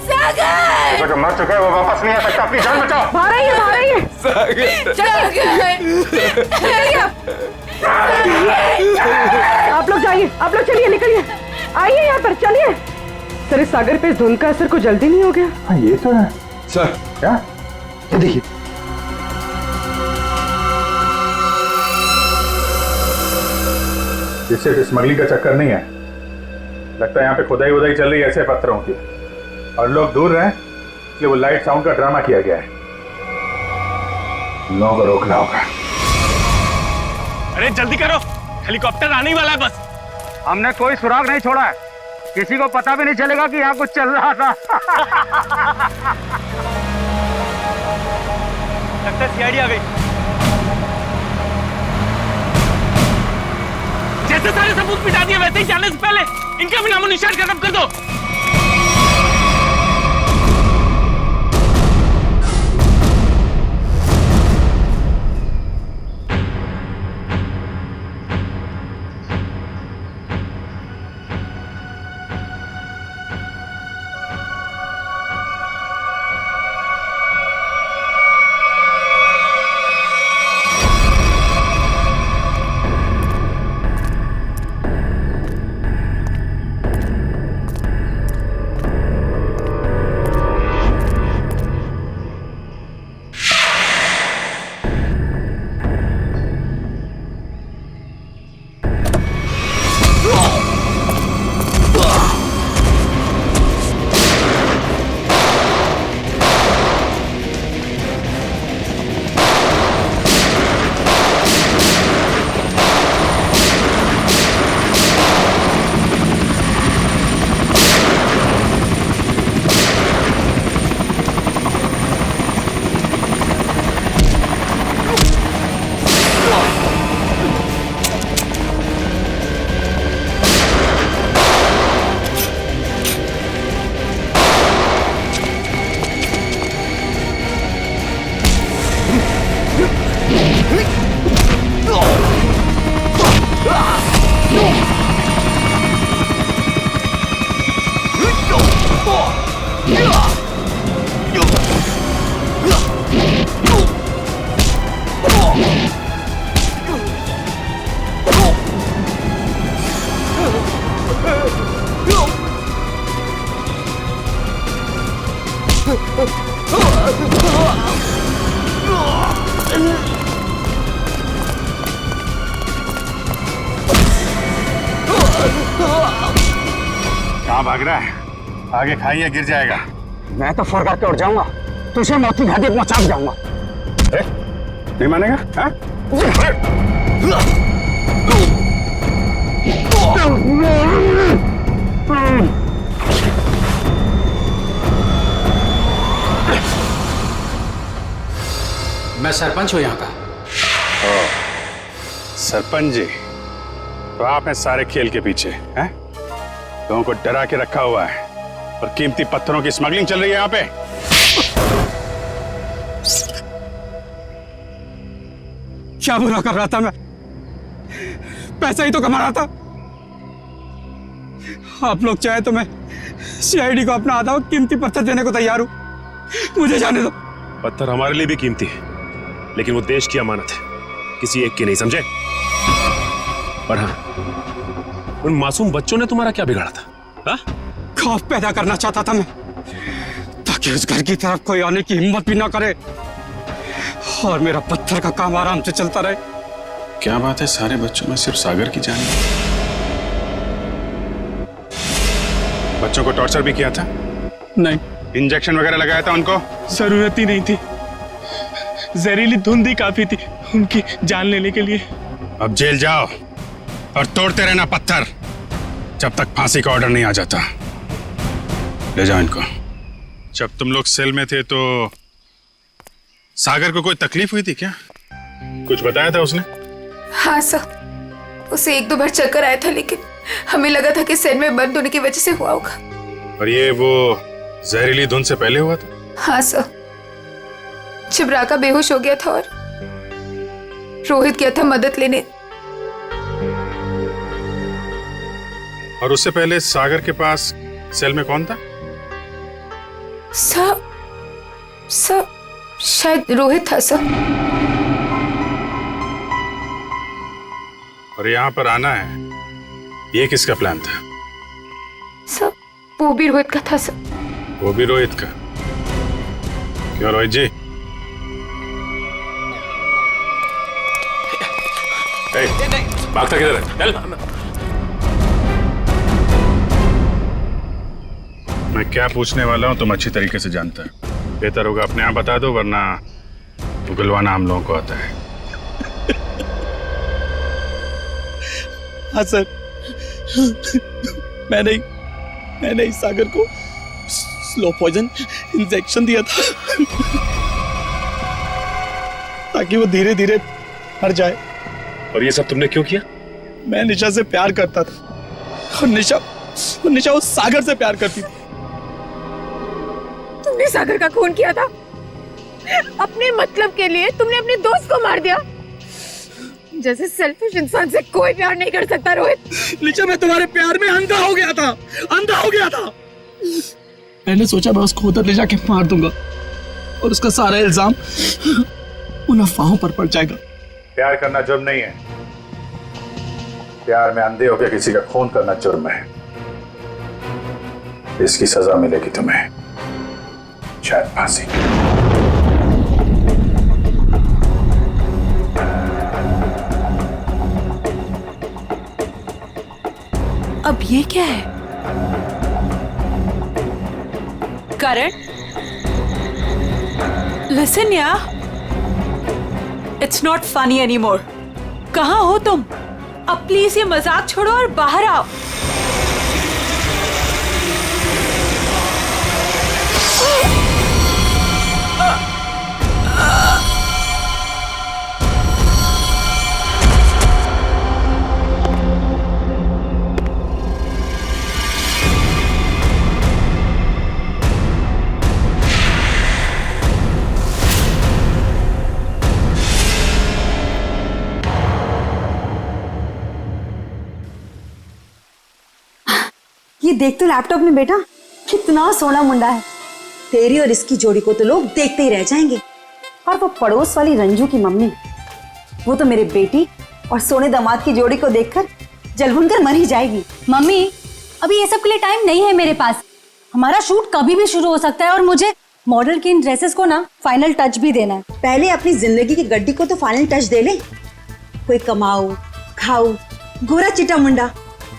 M: सागर।
O: जो मर चुका है वो वापस नहीं आ सकता, अपनी जान बचाओ।
J: बाहर आइए, बाहर आइए। आप लोग जाइए, आप लोग चलिए, निकलिए, आइए यहाँ पर, चलिए। सर इस सागर पे इस धुंध का असर कुछ जल्दी नहीं हो गया?
O: हाँ ये तो है सर। क्या ये देखिए, ये सिर्फ स्मगलिंग का चक्कर नहीं है, लगता है यहाँ पे खुदाई वुदाई चल रही है ऐसे पत्थरों की, और लोग दूर रहे इसलिए वो लाइट साउंड का ड्रामा किया गया है। लोगों को रोकना होगा।
E: अरे जल्दी करो, हेलीकॉप्टर आने ही वाला है बस।
O: हमने कोई सुराग नहीं छोड़ा है, किसी को पता भी नहीं चलेगा कि यहाँ कुछ चल रहा था।
E: लगता है सीआईडी आ गई। जैसे सारे सबूत मिटा दिए वैसे ही जाने से पहले इनका भी नामो निशान खत्म कर दो।
G: कहाँ भाग रहा है? आगे खाइए, गिर जाएगा।
N: मैं तो फौरन करके उड़ जाऊंगा, तुझे मौत की घाटी पहुंचा जाऊंगा।
G: नहीं मानेगा? हाँ?
A: मैं सरपंच हूँ यहाँ का।
G: सरपंच जी, तो आप हैं सारे खेल के पीछे, हैं? लोगों को डरा के रखा हुआ है और कीमती पत्थरों की स्मगलिंग चल रही है यहाँ पे।
A: क्या बुरा कर रहा था मैं? पैसा ही तो कमा रहा था। आप लोग चाहे तो मैं सीआईडी को अपना आधा कीमती पत्थर देने को तैयार हूं, मुझे जाने दो।
I: पत्थर हमारे लिए भी कीमती है, लेकिन वो देश की अमानत है, किसी एक की नहीं, समझे? और हाँ, उन मासूम बच्चों ने तुम्हारा क्या बिगाड़ा था? हाँ?
A: खौफ पैदा करना चाहता था मैं, ताकि उस घर की तरफ कोई आने की हिम्मत भी ना करे और मेरा पत्थर का काम आराम से चलता रहे।
G: क्या बात है, सारे बच्चों में सिर्फ सागर की जान है? बच्चों को टॉर्चर भी किया था?
A: नहीं।
G: इंजेक्शन वगैरह लगाया था उनको?
E: जरूरत ही नहीं थी, जहरीली धुंध ही काफी थी उनकी जान लेने के लिए।
G: अब जेल जाओ और तोड़ते रहना पत्थर जब तक फांसी का ऑर्डर नहीं आ जाता। ले जाओ इनको। जब तुम लोग सेल में थे तो सागर को कोई तकलीफ हुई थी क्या? कुछ बताया था उसने?
M: हाँ सर, उसे एक दो बार चक्कर आया था, लेकिन हमें लगा था कि सेल में बंद होने की वजह से हुआ होगा।
G: और ये वो जहरीली धुंध से पहले हुआ था?
M: हाँ सर, जब राका बेहोश हो गया था और रोहित गया था मदद लेने,
G: और उससे पहले सागर के पास सेल में कौन था?
M: सर शायद रोहित था सर।
G: और यहाँ पर आना है, ये किसका प्लान था?
M: सर वो भी रोहित का था सर।
G: वो भी रोहित का? क्यों रोहित जी?
I: भागता किधर है? चल।
G: मैं क्या पूछने वाला हूँ तुम अच्छी तरीके से जानता है। बेहतर होगा अपने आप बता दो, वरना उगलवाना हम लोगों को आता है।
B: हाँ सर, मैंने इस सागर को स्लो पॉइजन इंजेक्शन दिया था ताकि वो धीरे धीरे मर जाए।
I: और ये सब तुमने क्यों किया?
B: मैं निशा से प्यार करता था और निशा उस सागर से प्यार करती थी।
J: तुमने सागर का खून किया था अपने मतलब के लिए। तुमने अपने दोस्त को मार दिया। जैसे सेल्फिश इंसान से कोई प्यार नहीं कर सकता रोहित।
B: निशा, मैं तुम्हारे प्यार में अंधा हो गया था। मैंने सोचा मैं उसको उधर ले जाके मार दूंगा और उसका सारा इल्जाम उन अफवाहों पर पड़ जाएगा।
G: प्यार करना जुर्म नहीं है। प्यार में अंधे होकर किसी का खून करना जुर्म है। इसकी सजा मिलेगी तुम्हें, शायद फांसी।
F: अब ये क्या है? करण, लिसन यार, इट्स नॉट फनी एनीमोर। कहाँ हो तुम? अब प्लीज ये मजाक छोड़ो और बाहर आओ।
P: ये देख तो लैपटॉप में बेटा, कितना सोना मुंडा है। तेरी और इसकी जोड़ी को तो लोग देखते ही रह जाएंगे। और वो पड़ोस वाली रंजू की मम्मी, वो तो मेरे बेटी और सोने दामाद की जोड़ी को देखकर जल कर मर ही जाएगी।
Q: मम्मी, अभी ये सब के लिए टाइम नहीं है मेरे पास। हमारा शूट कभी भी शुरू हो सकता है और मुझे मॉडल की इन ड्रेसेस को ना फाइनल टच भी देना है।
P: पहले अपनी जिंदगी की गड्डी को तो फाइनल टच दे ले। कोई कमाऊ खाऊ गोरा चिटा मुंडा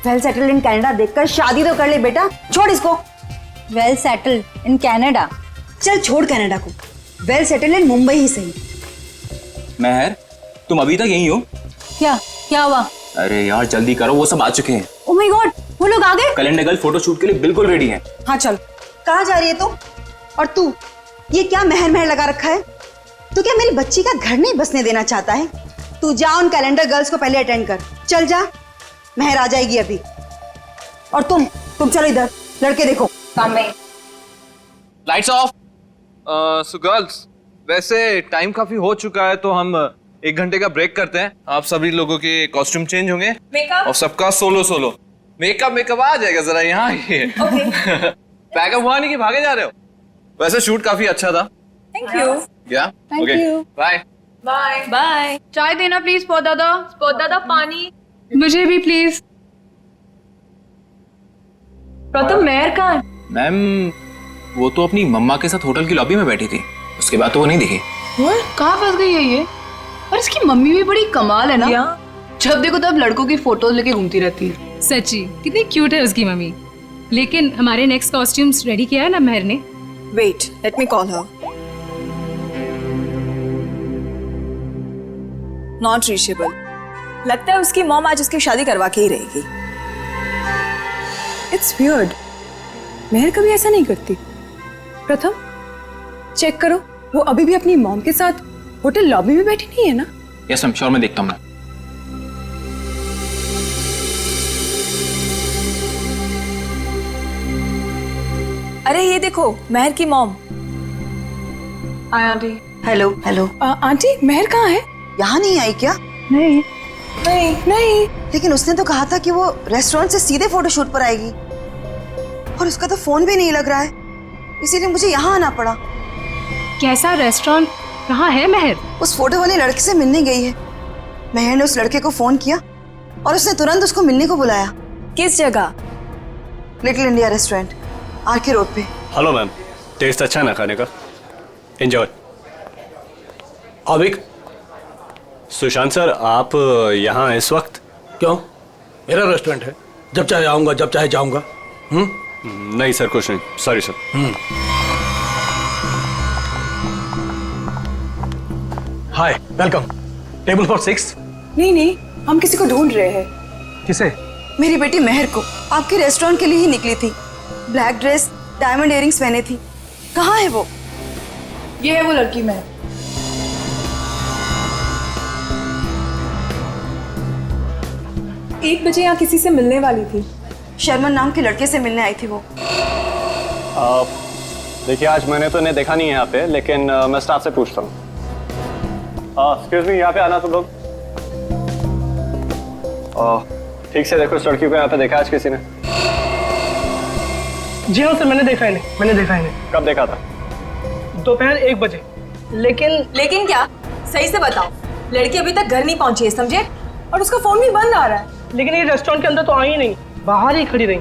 P: वेल सेटल्ड इन कनाडा देखकर शादी तो कर ले बेटा। छोड़ इसको।
Q: Well settled in Canada?
P: चल छोड़ कनाडा को, वेल सेटल्ड इन मुंबई ही सही।
E: महर, तुम अभी तक यहीं हो?
Q: क्या हुआ?
E: अरे यार जल्दी करो, वो सब आ चुके हैं।
Q: ओह माय गॉड, वो लोग आ गए?
E: कैलेंडर गर्ल फोटो शूट के लिए बिल्कुल रेडी हैं।
P: हाँ चल। कहाँ जा रही है तू? और तू ये क्या महर महर लगा रखा है? तू क्या मेरी बच्ची का घर नहीं बसने देना चाहता है? तू जा उन कैलेंडर गर्ल्स को पहले अटेंड कर। चल जा, महर आ जाएगी अभी। और तुम चलो इधर, लड़के देखो काम में।
R: Lights off. सो गर्ल्स, वैसे टाइम काफी हो चुका है तो हम 1 घंटे का ब्रेक करते हैं। आप सभी लोगों के कॉस्ट्यूम चेंज होंगे और सबका सोलो मेकअप आ जाएगा। जरा यहाँ ही पैकअप हुआ नहीं कि भागे जा रहे हो? वैसे शूट काफी अच्छा था।
M: Thank you.
R: या ओके, बाय
M: बाय। चाय देना प्लीज। दादा पानी मुझे भी प्लीज। प्रथम मेहर कहाँ है?
E: मैम, वो तो अपनी मम्मा के साथ होटल की लॉबी में बैठी थी, उसके बाद तो वो नहीं दिखी।
F: कहाँ फंस गई है ये? और इसकी मम्मी भी बड़ी कमाल है ना। जब देखो तब लड़कों की फोटोज लेके घूमती रहती है।
S: सच्ची कितनी क्यूट है उसकी मम्मी। लेकिन हमारे नेक्स्ट कॉस्ट्यूम्स रेडी किया है ना महर ने?
P: Wait, let me call her. Not reachable. लगता है उसकी मॉम आज उसकी शादी करवा के ही रहेगी।
J: इट्स वियर्ड, महर कभी ऐसा नहीं करती। प्रथम चेक करो, वो अभी भी अपनी मॉम के साथ होटल लॉबी में बैठी नहीं है ना?
E: यस मैम, श्योर, मैं देखता हूँ।
P: अरे ये देखो, महर की मॉम।
J: आंटी।
P: हेलो।
J: आंटी, महर कहाँ है?
P: यहाँ नहीं आई क्या?
J: नहीं।
P: नहीं नहीं, लेकिन उसने तो कहा था कि वो रेस्टोरेंट से सीधे फोटोशूट पर आएगी और उसका तो फोन भी नहीं लग रहा है, इसीलिए मुझे यहाँ आना पड़ा।
S: कैसा रेस्टोरेंट, कहाँ है महर?
P: उस फोटो वाले लड़के से मिलने गई है। महर ने उस लड़के को फोन किया और उसने तुरंत उसको मिलने को बुलाया।
T: किस जगह?
P: Little India restaurant, RK road पे।
D: हेलो मैम, टेस्ट अच्छा ना खाने का? एंजॉय। अभिक, सुशांत सर, आप यहाँ इस वक्त?
H: क्यों? मेरा रेस्टोरेंट है, जब चाहे आऊंगा, जब चाहे जाऊंगा।
D: नहीं सर, कुछ नहीं, sorry sir.
H: Hi, welcome. Table for 6।
T: नहीं नहीं, हम किसी को ढूंढ रहे हैं।
H: किसे?
P: मेरी बेटी महर को। आपके रेस्टोरेंट के लिए ही निकली थी। ब्लैक ड्रेस, डायमंड इयरिंग्स पहने थी। कहाँ है वो?
T: ये है वो लड़की महर। एक बजे यहाँ किसी से मिलने वाली थी।
P: शर्मन नाम के लड़के से मिलने आई थी वो।
U: देखिए, आज मैंने तो इन्हें देखा नहीं है यहाँ पे, लेकिन मैं स्टाफ से पूछता हूँ। एक्सक्यूज मी, यहाँ पे आना तुम लोग। ठीक से देखो, इस लड़की को यहाँ पे देखा आज किसी ने?
L: जी हाँ सर, मैंने देखा इन्हें।
U: कब देखा था?
L: दोपहर 1 बजे।
T: लेकिन क्या? सही से बताओ। लड़की अभी तक घर नहीं पहुंची है, समझे? और उसका फोन भी बंद आ रहा है।
L: लेकिन ये रेस्टोरेंट के अंदर तो आई ही नहीं, बाहर ही खड़ी रही।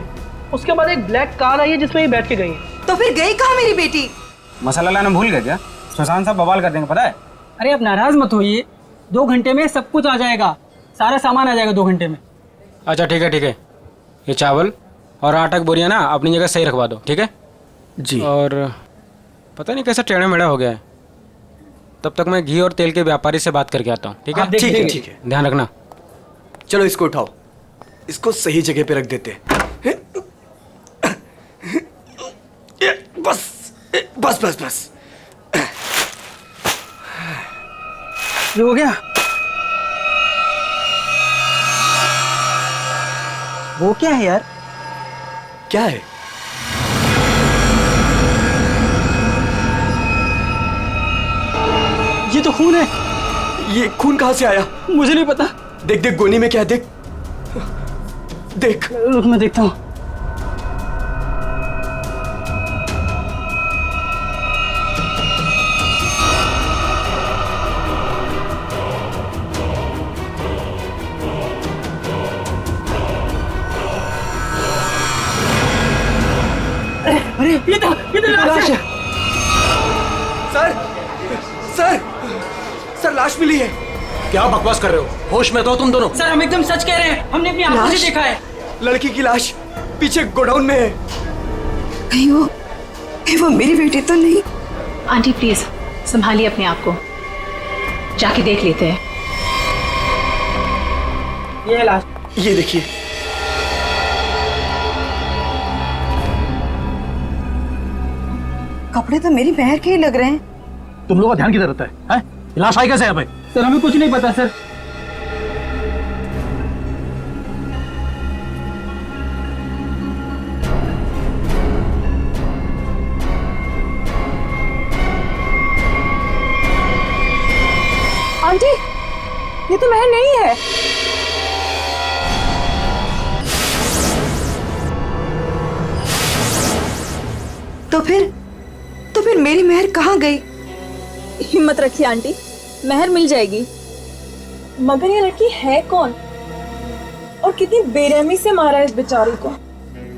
L: उसके बाद एक ब्लैक कार आई है जिसमें ये बैठ के गई है।
P: तो फिर गई कहाँ मेरी बेटी?
V: मसाला लाना भूल गए क्या? सुशांत साहब बवाल कर देंगे, पता है?
L: अरे आप नाराज मत होइए, 2 घंटे में सब कुछ आ जाएगा, सारा सामान आ जाएगा 2 घंटे में।
V: अच्छा ठीक है। ये चावल और आटा की बोरियां ना अपनी जगह सही रखवा दो, ठीक है
H: जी।
V: और पता नहीं कैसा टेढ़ा मेढ़ा हो गया है, तब तक मैं घी और तेल के व्यापारी से बात करके आता हूँ, ठीक है?
D: ठीक है।
V: ध्यान रखना।
D: चलो इसको उठाओ, इसको सही जगह पे रख देते हैं। बस।
L: ये हो गया? वो क्या है यार?
D: क्या है?
L: ये तो खून है।
D: ये खून कहाँ से आया?
L: मुझे नहीं पता।
D: देख गोनी में क्या है, देख।
L: रुक, मैं देखता हूँ। अरे ये तो लाश है।
D: सर लाश मिली है।
H: क्या बकवास कर रहे हो? होश में तो तुम दोनों।
L: सर हम एकदम सच कह रहे हैं, हमने अपनी आंखों से देखा है।
D: लड़की की लाश पीछे गोडाउन में है।
P: कहीं वो मेरी बेटी तो नहीं?
F: आंटी प्लीज संभालिए अपने आप को, जाके देख लेते हैं।
L: ये लाश।
D: ये देखिए।
P: कपड़े तो मेरी बहन के ही लग रहे हैं।
H: तुम लोगों का ध्यान किधर रहता है? लाश आई कैसे यहाँ पे?
L: सर हमें कुछ नहीं पता सर।
T: आंटी, ये तो महर नहीं है।
P: तो फिर मेरी महर कहाँ गई?
T: हिम्मत रखिए आंटी, महर मिल जाएगी। मगर ये लड़की है कौन और कितनी बेरहमी से मारा है इस बेचारी को?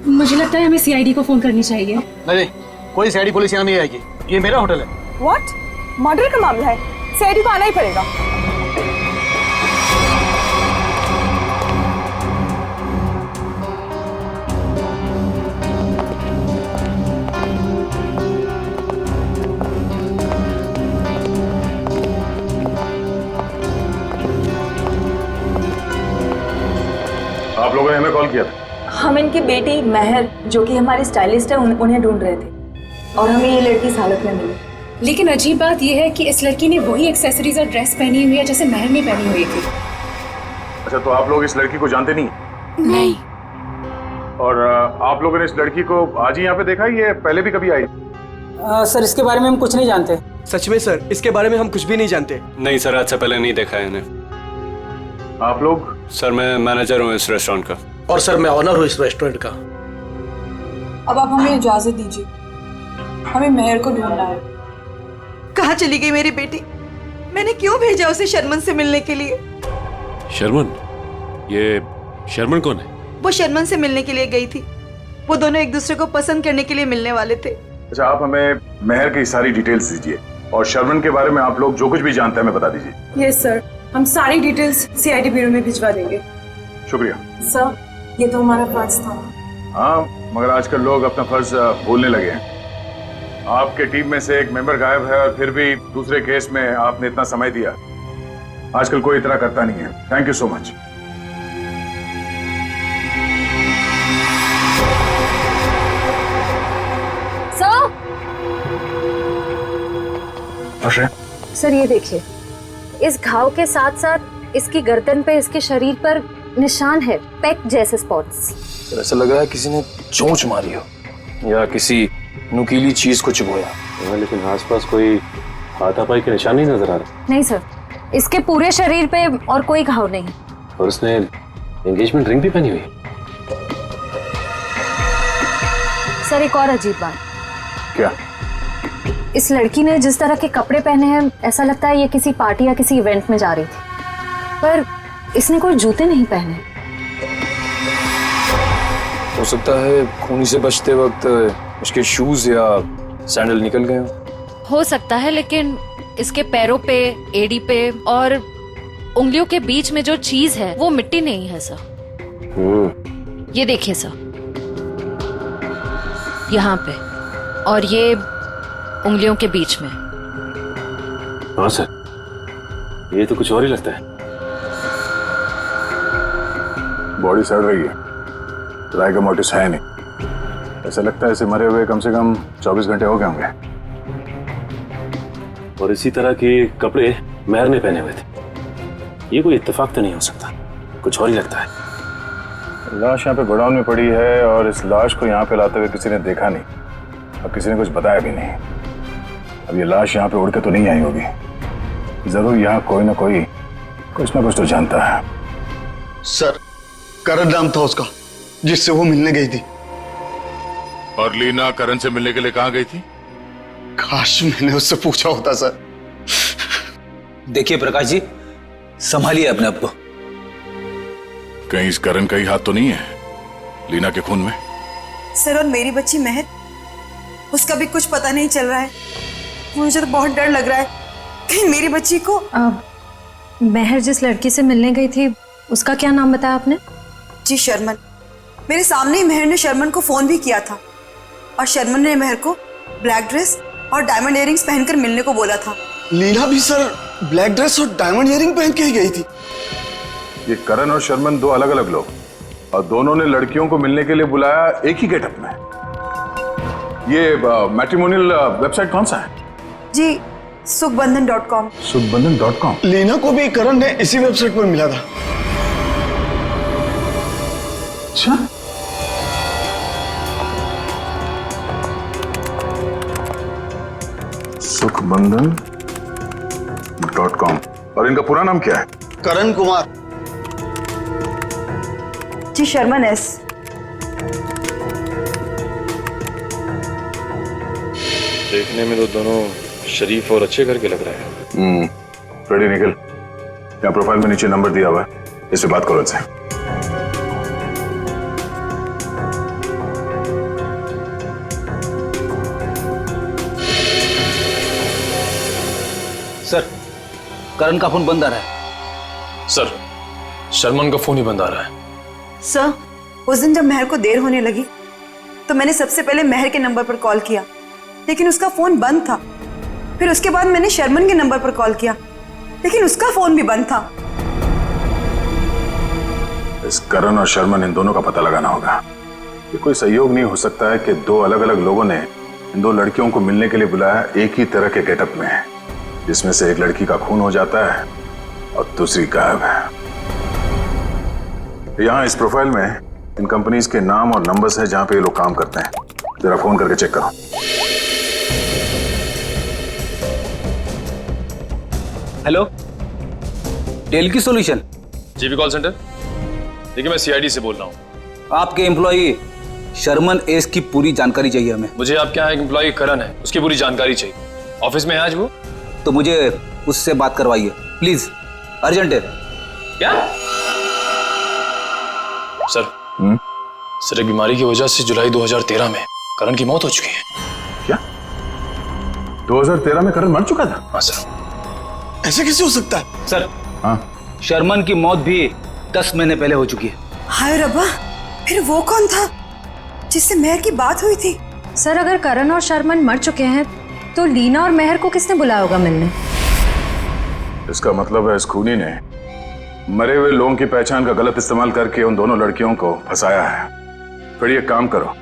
S: मुझे लगता है हमें सीआईडी को फोन करनी चाहिए।
H: नहीं, कोई सीआईडी पुलिस यहाँ नहीं आएगी, ये मेरा होटल है।
T: व्हाट? मर्डर का मामला है, सीआईडी को आना ही पड़ेगा।
G: आप लोगों ने हमें कॉल किया था?
T: हम इनकी बेटी महर, जो कि हमारी स्टाइलिस्ट है, उन्हें ढूंढ रहे थे और हमें ये लड़की इस हालत में मिली।
S: लेकिन अजीब बात यह है कि इस लड़की ने वही एक्सेसरीज और ड्रेस पहनी हुई है जैसे महर ने पहनी हुई थी।
G: अच्छा, तो आप लोग इस लड़की को जानते नहीं?
S: नहीं।
G: और आप लोगों ने इस लड़की को आज ही यहाँ पे देखा, ये पहले भी कभी आई?
L: सर इसके बारे में हम कुछ नहीं जानते।
D: सच में सर, इसके बारे में हम कुछ भी नहीं जानते।
U: नहीं सर, आज से पहले नहीं देखा है इन्हें।
G: आप लोग?
U: सर मैं मैनेजर हूँ इस रेस्टोरेंट का।
B: और सर मैं ऑनर हूँ इस रेस्टोरेंट का।
T: अब आप हमें इजाजत दीजिए, हमें मेहर को ढूंढना है।
P: कहाँ चली गई मेरी बेटी? मैंने क्यों भेजा उसे शर्मन से मिलने के लिए?
I: शर्मन? ये शर्मन कौन है?
P: वो शर्मन से मिलने के लिए गई थी। वो दोनों एक दूसरे को पसंद करने के लिए मिलने वाले थे।
G: अच्छा, आप हमें मेहर की सारी डिटेल्स दीजिए और शर्मन के बारे में आप लोग जो कुछ भी जानते हैं हमें बता दीजिए।
T: यस सर, हम सारी डिटेल्स सीआईडी ब्यूरो में भिजवा देंगे।
G: शुक्रिया
T: सर, ये तो हमारा फर्ज था।
G: हाँ, मगर आजकल लोग अपना फर्ज भूलने लगे हैं। आपके टीम में से एक मेंबर गायब है और फिर भी दूसरे केस में आपने इतना समय दिया। आजकल कोई इतना करता नहीं है। Thank you so much.
S: Sir ये देखिए, इस घाव के साथ साथ इसकी गर्दन पे, इसके शरीर पर निशान है, पेक जैसे स्पॉट्स।
C: सर ऐसा लग रहा है किसी ने चोंच मारी हो या किसी नुकीली चीज को चुभोया।
I: लेकिन आसपास कोई हाथापाई के निशान नहीं नजर आ रहे।
S: नहीं सर, इसके पूरे शरीर पे और कोई घाव नहीं।
I: और उसने एंगेजमेंट रिंग भी पहनी हुई।
S: सर एक और अजीब बात।
G: क्या?
S: इस लड़की ने जिस तरह के कपड़े पहने हैं, ऐसा लगता है ये किसी पार्टी या किसी इवेंट में जा रही थी, पर इसने कोई जूते नहीं पहने।
C: हो सकता है खूनी से बचते वक्त उसके शूज या सैंडल निकल गए
S: हो सकता है, लेकिन इसके पैरों पे, एड़ी पे और उंगलियों के बीच में जो चीज है वो मिट्टी नहीं है सर। ये देखिए सर, यहाँ पे और ये उंगलियों के बीच में।
I: हाँ सर, ये तो कुछ और ही लगता है।
G: बॉडी सड़ रही है, राइगर मोटिस है नहीं। ऐसा लगता है इसे मरे हुए कम से कम 24 घंटे हो गए होंगे।
I: और इसी तरह के कपड़े मेहर ने पहने हुए थे। ये कोई इत्तेफाक तो नहीं हो सकता, कुछ और ही लगता है।
G: लाश यहाँ पे गोडाउन में पड़ी है और इस लाश को यहाँ पे लाते हुए किसी ने देखा नहीं और किसी ने कुछ बताया भी नहीं। अब ये लाश यहाँ पे उड़ के तो नहीं आई होगी। जरूर यहाँ कोई ना कोई कुछ ना कुछ तो जानता है।
H: सर, करण नाम था उसका जिससे वो मिलने गई थी।
K: और लीना करण से मिलने के लिए कहाँ गई थी?
H: काश मैंने उससे पूछा होता सर।
W: देखिए प्रकाश जी, संभालिए अपने आप को।
K: कहीं इस करण का ही हाथ तो नहीं है लीना के खून में?
P: सर, और मेरी बच्ची महर, उसका भी कुछ पता नहीं चल रहा है। मुझे तो बहुत डर लग रहा है कहीं मेरी बच्ची को।
S: महर जिस लड़की से मिलने गई थी, उसका क्या नाम बताया आपने?
P: जी शर्मन। मेरे सामने ही महर ने शर्मन को फोन भी किया था और शर्मन ने महर को ब्लैक ड्रेस और डायमंड इयरिंग्स पहनकर मिलने को बोला था।
H: लीना भी सर ब्लैक ड्रेस और डायमंड इयरिंग पहन के ही गई थी।
G: ये करण और शर्मन दो अलग अलग लोग, और दोनों ने लड़कियों को मिलने के लिए बुलाया एक ही गेटअप में। ये मैट्रिमोनियल वेबसाइट कौन सा है?
P: जी सुखबंधन.com।
G: सुखबंधन.com।
H: लीना को भी करण ने इसी वेबसाइट पर मिला था।
G: अच्छा, सुखबंधन.com। और इनका पूरा नाम क्या है?
H: करण कुमार।
P: जी शर्मन एस।
C: देखने में तो दोनों शरीफ और अच्छे घर के लग रहे हैं।
G: रेडी निकल। यहाँ प्रोफाइल में नीचे नंबर दिया हुआ है, इससे बात करो इनसे।
W: सर, करण का फोन बंद आ रहा है।
C: सर, शर्मन का फोन ही बंद आ रहा है।
P: सर, उस दिन जब महर को देर होने लगी तो मैंने सबसे पहले महर के नंबर पर कॉल किया, लेकिन उसका फोन बंद था। फिर उसके बाद मैंने शर्मन के नंबर पर कॉल किया, लेकिन उसका फोन भी बंद था।
G: इस करण और शर्मन, इन दोनों का पता लगाना होगा। ये कोई सहयोग नहीं हो सकता है कि दो अलग अलग लोगों ने इन दो लड़कियों को मिलने के लिए बुलाया एक ही तरह के गेटअप में, जिसमें से एक लड़की का खून हो जाता है और दूसरी गायब है। यहाँ इस प्रोफाइल में इन कंपनीज के नाम और नंबर्स हैं जहां पे ये लोग काम करते हैं। जरा फोन करके चेक करो।
W: हेलो, डेल की सॉल्यूशन।
C: GB call centre. देखिए मैं सीआईडी से बोल रहा हूँ।
W: आपके एम्प्लॉई शर्मन एस की पूरी जानकारी चाहिए हमें।
C: मुझे आपके यहाँ एक एम्प्लॉई करण है, उसकी पूरी जानकारी चाहिए। ऑफिस में है आज वो?
W: तो मुझे उससे बात करवाइए प्लीज, अर्जेंट है।
C: क्या सर? सर एक बीमारी की वजह से जुलाई 2013 में करण की मौत हो चुकी है।
K: क्या 2013 में करण मर चुका था?
C: हाँ सर।
H: ऐसे कैसे हो सकता है
W: सर? हाँ, शर्मन की मौत भी 10 महीने पहले हो चुकी है।
P: हाय रब्बा, फिर वो कौन था जिससे मेहर की बात हुई थी?
Q: सर अगर करण और शर्मन मर चुके हैं तो लीना और मेहर को किसने बुलाया होगा मिलने?
K: इसका मतलब है इस खूनी ने मरे हुए लोगों की पहचान का गलत इस्तेमाल करके उन दोनों लड़कियों को फंसाया है। फिर ये काम करो,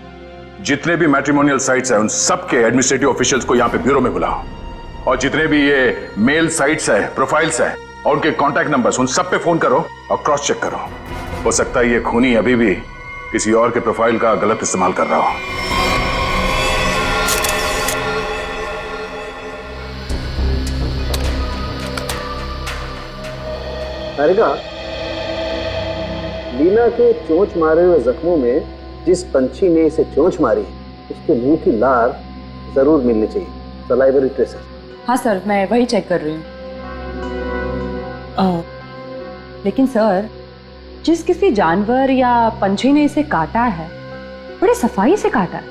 K: जितने भी मैट्रिमोनियल साइट्स हैं उन सबके एडमिनिस्ट्रेटिव ऑफिशियल्स को यहाँ पे ब्यूरो में बुलाओ, और जितने भी ये मेल साइट्स है, प्रोफाइल्स है और उनके कॉन्टैक्ट नंबर्स, उन सब पे फोन करो और क्रॉस चेक करो। हो सकता है ये खूनी अभी भी किसी और के प्रोफाइल का गलत इस्तेमाल कर रहा हो।
A: लीना के चोंच मारे हुए जख्मों में जिस पंछी ने इसे चोंच मारी उसके मुंह की लार जरूर मिलनी चाहिए, सलाइवरी ट्रेसेस।
T: हाँ सर, मैं वही चेक कर रही हूँ। लेकिन सर, जिस किसी जानवर या पंछी ने इसे काटा है बड़े सफाई से काटा है।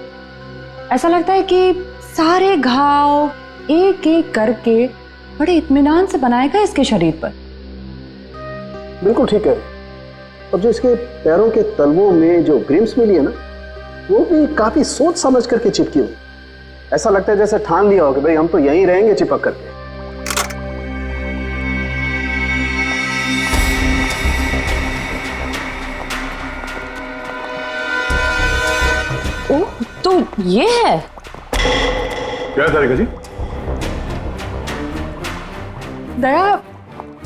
T: ऐसा लगता है कि सारे घाव एक एक करके बड़े इत्मीनान से बनाए गए इसके शरीर पर।
A: बिल्कुल ठीक है। और जो इसके पैरों के तलवों में जो ग्रिम्स मिली है ना, वो भी काफी सोच समझ करके चिपकी हुई। ऐसा लगता है जैसे ठान लिया हो कि भाई हम तो यहीं रहेंगे चिपक करके।
T: ओह, तो ये है।
K: क्या तारिका जी?
T: दया,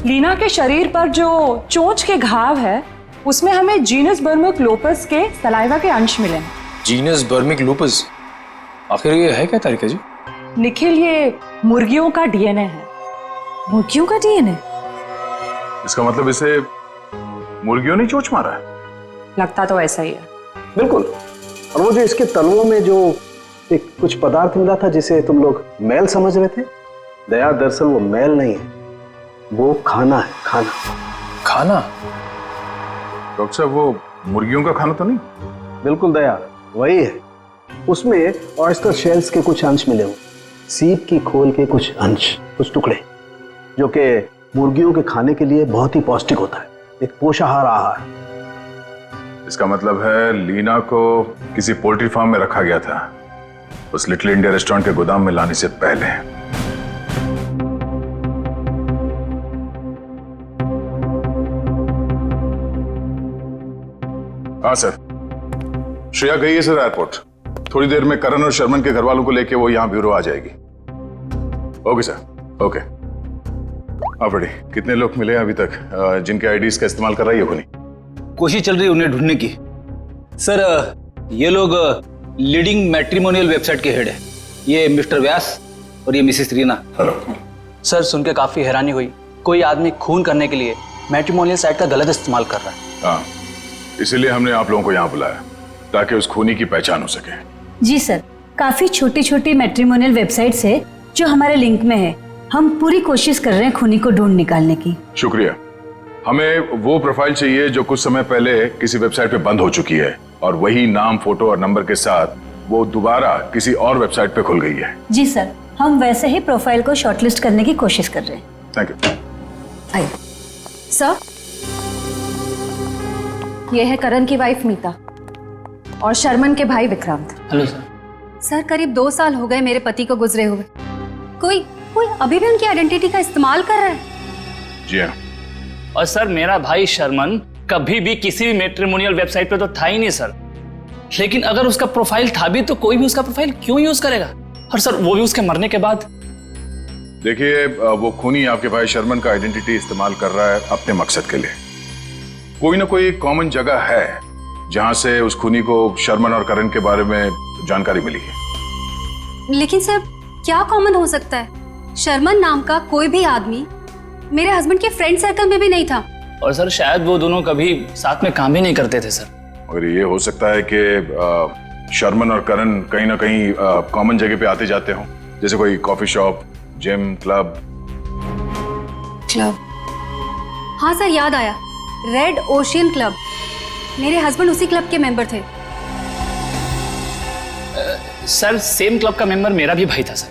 T: लीना के शरीर पर जो चोंच के घाव है उसमें हमें जीनस बर्मुकलोपस के सलाइवा के अंश मिले हैं।
C: जीनस बर्मुकलोपस? आखिर ये है क्या तारिका जी?
T: निखिल, ये मुर्गियों का डीएनए है।
Q: मुर्गियों का डीएनए?
K: इसका मतलब इसे मुर्गियों ने चोंच मारा है?
T: लगता तो ऐसा ही है।
A: बिल्कुल। और वो जो इसके तलवों में जो एक कुछ पदार्थ मिला था जिसे तुम लोग मैल समझ रहे थे, दया दरअसल वो मैल नहीं है, वो खाना है। खाना?
C: खाना?
K: डॉक्टर साहब, वो मुर्गियों का खाना तो नहीं?
A: बिल्कुल दया, वही है। उसमें ऑयस्टर शेल्स के कुछ अंश मिले हुए, सीप की खोल के कुछ अंश, कुछ टुकड़े, जो कि मुर्गियों के खाने के लिए बहुत ही पौष्टिक होता है, एक पोषाहार आहार।
K: इसका मतलब है लीना को किसी पोल्ट्री फार्म में रखा गया था, उस लिटिल इंडिया रेस्टोरेंट के गोदाम में लाने से पहले। हाँ सर, श्रेया गई है सर एयरपोर्ट। थोड़ी देर में करण और शर्मन के घर वालों को लेके वो यहाँ ब्यूरो आ जाएगी। Okay sir, okay. आप रेडी? कितने लोग मिले अभी तक जिनके आईडीज का इस्तेमाल कर रही है खूनी?
W: कोशिश चल रही है उन्हें ढूंढने की। सर ये लोग लीडिंग मैट्रिमोनियल वेबसाइट के हेड है, ये मिस्टर व्यास और ये मिसेस रीना।
K: हेलो
B: सर, सुन के काफी हैरानी हुई। कोई आदमी खून करने के लिए मैट्रिमोनियल साइट का गलत इस्तेमाल कर रहा है।
K: हाँ, इसीलिए हमने आप लोगों को यहाँ बुलाया ताकि उस खूनी की पहचान हो सके।
Q: जी सर, काफी छोटी छोटी मैट्रिमोनियल वेबसाइट्स है जो हमारे लिंक में है। हम पूरी कोशिश कर रहे हैं खूनी को ढूंढ निकालने की।
K: शुक्रिया। हमें वो प्रोफाइल चाहिए जो कुछ समय पहले किसी वेबसाइट पे बंद हो चुकी है और वही नाम, फोटो और नंबर के साथ वो दोबारा किसी और वेबसाइट पे खुल गई है।
Q: जी सर, हम वैसे ही प्रोफाइल को शॉर्टलिस्ट करने की कोशिश कर रहे हैं।
K: Thank you.
Q: आइए सर, ये है करण की वाइफ मीता और शर्मन के भाई विक्रांत।
E: Hello sir.
Q: सर, करीब 2 साल हो गए मेरे पति को गुजरे हुए। कोई अभी भी उनकी आइडेंटिटी का इस्तेमाल कर रहा है।
K: जी हाँ।
E: और सर, मेरा भाई शर्मन कभी भी किसी भी मैट्रिमोनियल वेबसाइट पे तो था ही नहीं सर। लेकिन अगर उसका प्रोफाइल था भी तो कोई भी उसका प्रोफाइल क्यों यूज करेगा? और सर, वो भी उसके मरने के बाद।
K: देखिए, वो खूनी आपके भाई शर्मन का आइडेंटिटी इस्तेमाल कर रहा है अपने मकसद के लिए। कोई ना कोई कॉमन जगह है जहां से उस खूनी को शर्मन और करण के बारे में जानकारी मिली है।
Q: लेकिन सर, क्या कॉमन हो सकता है? शर्मन नाम का कोई भी आदमी मेरे हस्बैंड के फ्रेंड सर्कल में भी नहीं था।
W: और सर शायद वो दोनों कभी साथ में काम ही नहीं करते थे सर।
K: और ये हो सकता है कि शर्मन और करण कहीं ना कहीं कॉमन जगह पे आते जाते हों, जैसे कोई कॉफी शॉप, जिम, क्लब।
Q: हाँ सर, याद आया, रेड ओशियन क्लब। मेरे हस्बैंड उसी क्लब के मेंबर थे।
W: सर सेम क्लब का मेंबर मेरा भी भाई था सर।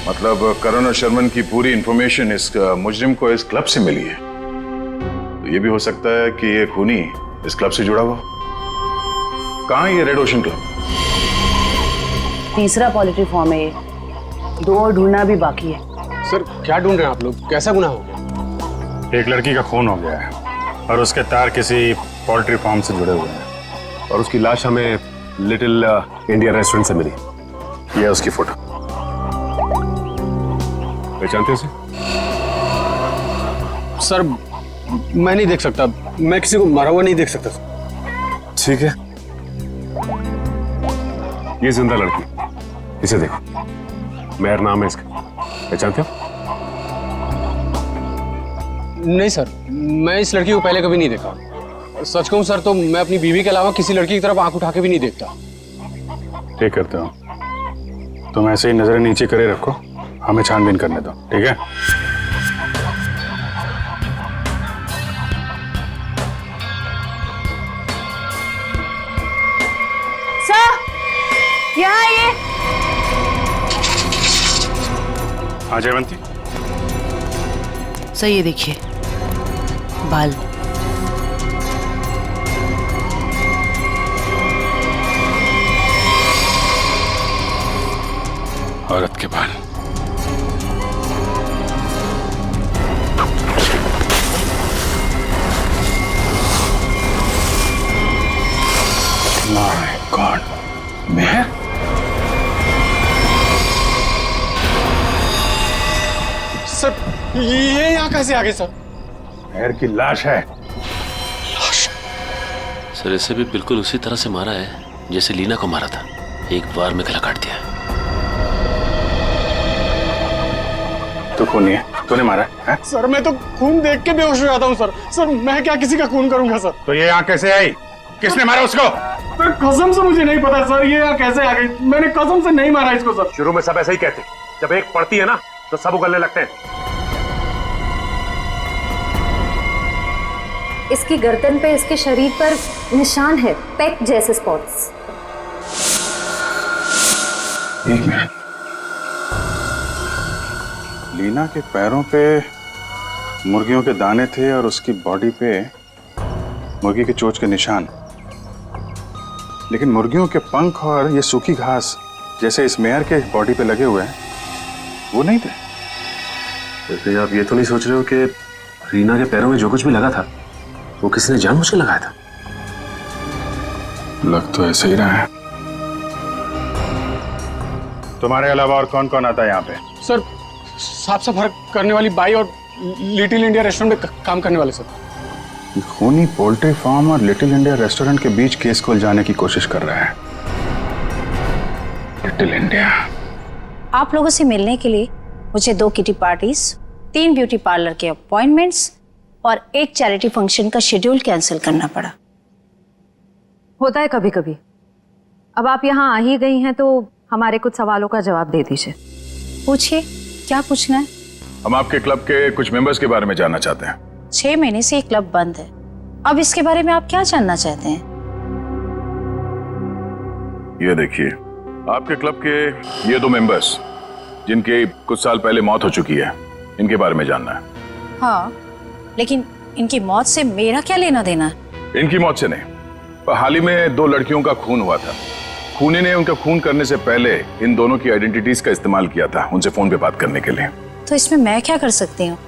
K: मतलब करण और शर्मन की पूरी इंफॉर्मेशन इस मुजरिम को इस क्लब से मिली है। तो ये भी हो सकता है कि ये खूनी इस क्लब से जुड़ा हुआ। कहाँ है ये रेड ओशन क्लब?
T: तीसरा पोल्ट्री फार्म है ये, 2 और ढूंढना भी बाकी है।
G: सर क्या ढूंढ रहे हैं आप लोग? कैसा गुनाह हो गया? एक लड़की का खून हो गया है और उसके तार किसी पोल्ट्री फार्म से जुड़े हुए हैं और उसकी लाश हमें लिटिल इंडिया रेस्टोरेंट से मिली। यह उसकी फोटो। पहचानते हो
B: सर? मैं नहीं देख सकता, मैं किसी को मरा हुआ नहीं देख सकता।
G: ठीक है, ये जिंदा लड़की, इसे देखो, मेहर नाम है इसका। पहचानते हो?
V: नहीं सर, मैं इस लड़की को पहले कभी नहीं देखा। सच कहूं सर तो मैं अपनी बीवी के अलावा किसी लड़की की तरफ आंख उठा के भी नहीं देखता।
G: ठीक करते हो, तुम ऐसे ही नजरें नीचे करे रखो, हमें छानबीन करने दो, ठीक है?
Q: सर, यहाँ आइए।
G: हाँ जयवंती।
T: सर ये देखिए, बाल।
G: औरत के बाल। My God, Mehar?
V: सर ये यहाँ कैसे आ गए सर?
G: मेहर की लाश है।
N: सर इसे भी बिल्कुल उसी तरह से मारा है जैसे लीना को मारा था, एक बार में गला काट दिया है।
G: तू खूनी है, तूने मारा है?
V: सर मैं तो खून देख के बेहोश हो जाता हूँ सर। सर मैं क्या किसी का खून करूंगा सर?
G: तो ये यहाँ कैसे आई? किसने मारा उसको?
V: सर कसम से मुझे नहीं पता सर, ये यहाँ कैसे आ गई? मैंने कसम से नहीं मारा इसको सर।
I: शुरू में सब ऐसे ही कहते, जब एक पड़ती है ना तो सब उगलने लगते हैं।
Q: इसकी गर्दन पे, इसके शरीर पर निशान है, पेक जैसे स्पॉट्स।
G: एक मिनट, लीना के पैरों पे मुर्गियों के दाने थे और उसकी बॉडी पे मुर्गी के चोंच के निशान, लेकिन मुर्गियों के पंख और ये सूखी घास जैसे इस मेयर के बॉडी पे लगे हुए हैं वो नहीं थे।
N: वैसे आप ये तो नहीं सोच रहे हो कि रीना के पैरों में जो कुछ भी लगा था वो किसी ने जानबूझ के लगाया था?
G: लग तो ऐसे ही रहा है। तुम्हारे अलावा और कौन कौन आता है यहाँ पे?
V: सर साफ सफाई करने वाली बाई और लिटिल इंडिया रेस्टोरेंट में काम करने वाले सर।
G: खूनी पोल्ट्री फार्म और लिटिल इंडिया रेस्टोरेंट के बीच केस को उलझाने की कोशिश कर रहा है। Little India.
Q: आप लोगों से मिलने के लिए मुझे 2 किटी पार्टीज, 3 ब्यूटी पार्लर के अपॉइंटमेंट्स और 1 चैरिटी फंक्शन का शेड्यूल कैंसिल करना पड़ा।
T: होता है कभी कभी। अब आप यहाँ आ ही गई हैं तो हमारे कुछ सवालों का जवाब दे दीजिए।
Q: पूछिए, क्या पूछना है?
K: हम आपके क्लब के कुछ मेंबर्स के बारे में जानना चाहते हैं।
Q: 6 महीने से ये क्लब बंद है, अब इसके बारे में आप क्या जानना चाहते हैं?
K: ये देखिए, आपके क्लब के ये 2 मेंबर्स जिनके कुछ साल पहले मौत हो चुकी है, इनके बारे में जानना है।
Q: हाँ, लेकिन इनकी मौत से मेरा क्या लेना देना है?
K: इनकी मौत से नहीं, पर हाल ही में 2 लड़कियों का खून हुआ था। खूनी ने उनका खून करने से पहले इन दोनों की आइडेंटिटीज का इस्तेमाल किया था उनसे फोन पे बात करने के लिए।
Q: तो इसमें मैं क्या कर सकती हूँ?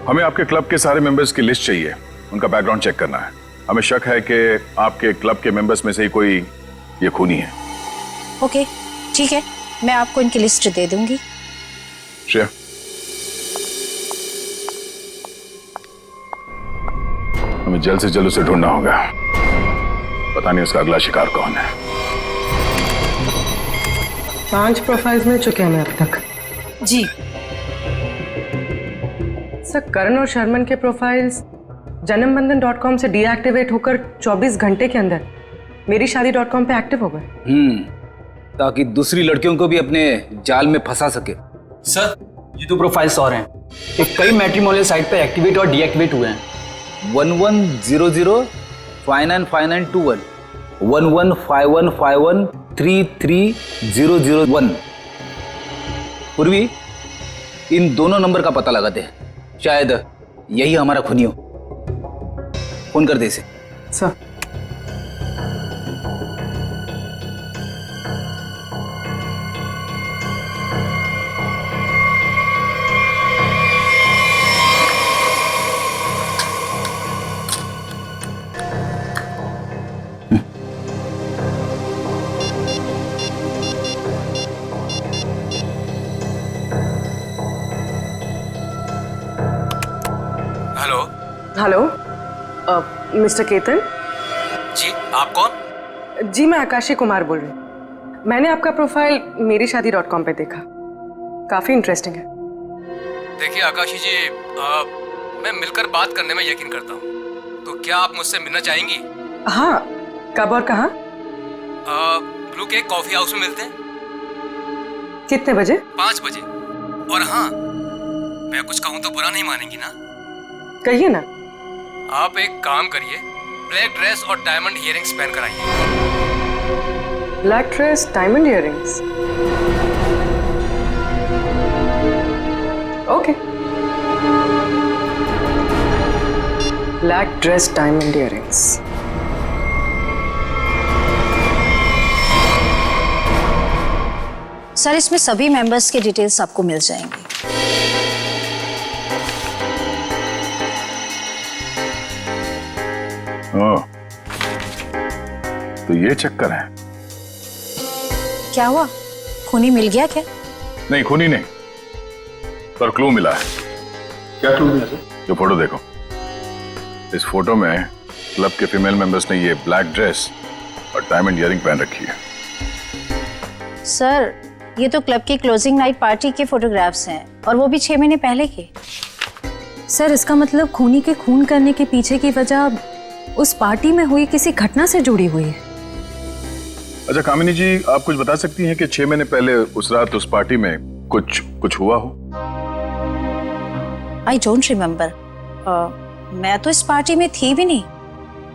K: हमें आपके क्लब के सारे मेंबर्स की लिस्ट चाहिए, उनका बैकग्राउंड चेक करना है। हमें शक है कि आपके क्लब के मेंबर्स में से ही कोई ये खूनी है।
Q: ओके, ठीक है, मैं आपको इनकी लिस्ट दे दूंगी।
K: श्रेया, हमें जल्द से जल्द उसे ढूंढना होगा। पता नहीं उसका अगला शिकार कौन है।
O: 5 प्रोफाइल्स मिल चुके हैं हमें अब तक।
Q: जी।
T: सर करण और शर्मन के प्रोफाइल्स जन्मबंधन.com से डीएक्टिवेट होकर 24 घंटे के अंदर मेरी शादी.com पे एक्टिव हो गए।
W: ताकि दूसरी लड़कियों को भी अपने जाल में फंसा सके।
B: सर ये तो प्रोफाइल्स और हैं, ये कई मैट्रिमोनियल साइट पे एक्टिवेट और डीएक्टिवेट हुए हैं।
W: 1100 595921 115151 33001। पूर्वी इन दोनों नंबर का पता लगाते हैं, शायद यही हमारा खूनी हो। फोन कर दे इसे।
T: सर हेलो मिस्टर केतन
C: जी, आप कौन?
T: जी मैं आकाशी कुमार बोल रही हूँ। मैंने आपका प्रोफाइल मेरी शादी.com पे देखा, काफी इंटरेस्टिंग है।
C: देखिए आकाशी जी, मैं मिलकर बात करने में यकीन करता हूँ, तो क्या आप मुझसे मिलना चाहेंगी?
T: हाँ, कब और कहाँ?
C: ब्लू केक कॉफी हाउस में मिलते हैं।
T: कितने बजे?
C: 5 बजे। और हाँ, मैं कुछ कहूँ तो बुरा नहीं मानेंगी ना?
T: कहिए ना।
C: आप एक काम करिए, ब्लैक ड्रेस और डायमंड इयररिंग्स पहन कर आइए।
T: Black dress, diamond earrings, okay. Black dress, diamond earrings.
Q: Sir इसमें सभी मेंबर्स के डिटेल्स आपको मिल जाएंगे।
K: तो ये चक्कर है।
Q: क्या हुआ, खूनी मिल गया क्या?
K: नहीं, खूनी नहीं, पर क्लू मिला है।
N: क्या क्लू मिला सर?
K: जो फोटो देखो, इस फोटो में क्लब के फीमेल मेंबर्स ने ये ब्लैक ड्रेस और डायमंड इयररिंग पहन रखी है।
Q: सर ये तो क्लब की क्लोजिंग नाइट पार्टी के फोटोग्राफ्स हैं, और वो भी 6 महीने पहले के।
T: सर इसका मतलब खूनी के खून करने के पीछे की वजह उस पार्टी में हुई किसी घटना से जुड़ी हुई है।
K: अच्छा कामिनी जी, आप कुछ बता सकती हैं कि 6 महीने पहले उस रात उस पार्टी में कुछ हुआ हो?
Q: I don't remember. मैं तो इस पार्टी में थी भी नहीं,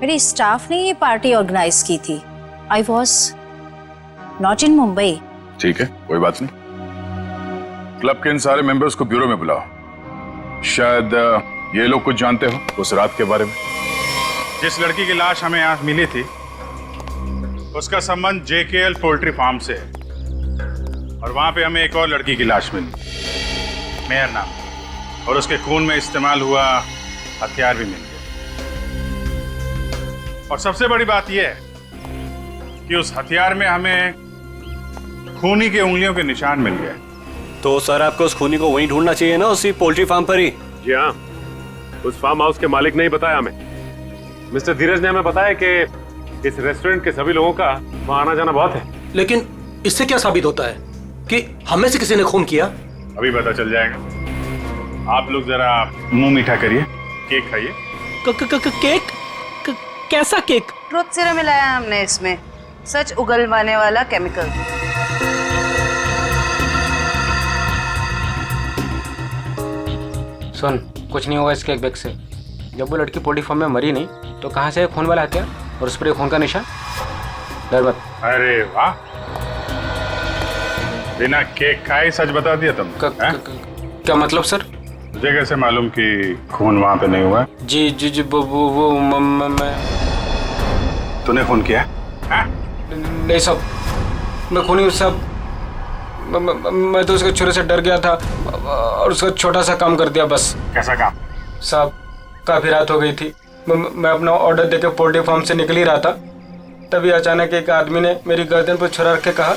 Q: मेरे स्टाफ ने ये पार्टी ऑर्गेनाइज की थी। I was not in Mumbai.
K: ठीक है, कोई बात नहीं। क्लब के इन सारे मेंबर्स को ब्यूरो में बुलाओ। शायद ये लोग कुछ जानते हो उस रात के बारे में।
G: जिस लड़की की लाश हमें यहाँ मिली थी, उसका संबंध JKL पोल्ट्री फार्म से है, और वहां पे हमें एक और लड़की की लाश मिली, मेहर नाम, और उसके खून में इस्तेमाल हुआ हथियार भी मिल गया। और सबसे बड़ी बात यह है कि उस हथियार में हमें खूनी के उंगलियों के निशान मिल गए।
N: तो सर आपको उस खूनी को वहीं ढूंढना चाहिए ना, उसी पोल्ट्री फार्म पर ही।
I: जी हाँ, उस फार्म हाउस के मालिक ने ही बताया हमें। मिस्टर धीरज ने हमें बताया कि इस रेस्टोरेंट के सभी लोगों का वहां आना जाना बहुत है।
C: लेकिन इससे क्या साबित होता है कि हमें से किसी ने खून किया?
G: अभी पता चल जाएगा। आप लोग जरा मुंह मीठा करिए, केक खाइए।
F: केक? कैसा केक?
P: ट्रुथ सीरम मिलाया हमने इसमें, सच उगलवाने वाला केमिकल।
E: सुन, कुछ नहीं होगा इस केक बैग से। जब वो लड़की पोल्ट्री फार्म में मरी नहीं तो कहाँ से खून वाला हथियार और उस पर खून का निशान? डर मत।
G: अरे वाह, बिना केक खाए सच बता दिया तुम।
E: क्या मतलब सर?
G: तुझे कैसे मालूम कि खून वहां पे नहीं हुआ?
E: जी जी जी वो मैं।
G: तूने खून किया?
E: नहीं साहब, मैं खूनी साहब, मैं तो उसके छुरे से डर गया था और उसका छोटा सा काम कर दिया बस।
G: कैसा काम?
E: साहब काफी रात हो गई थी, मैं अपना ऑर्डर देके पोल्ट्री फार्म से निकल ही रहा था, तभी अचानक एक आदमी ने मेरी गर्दन पर छुरा रख के कहा,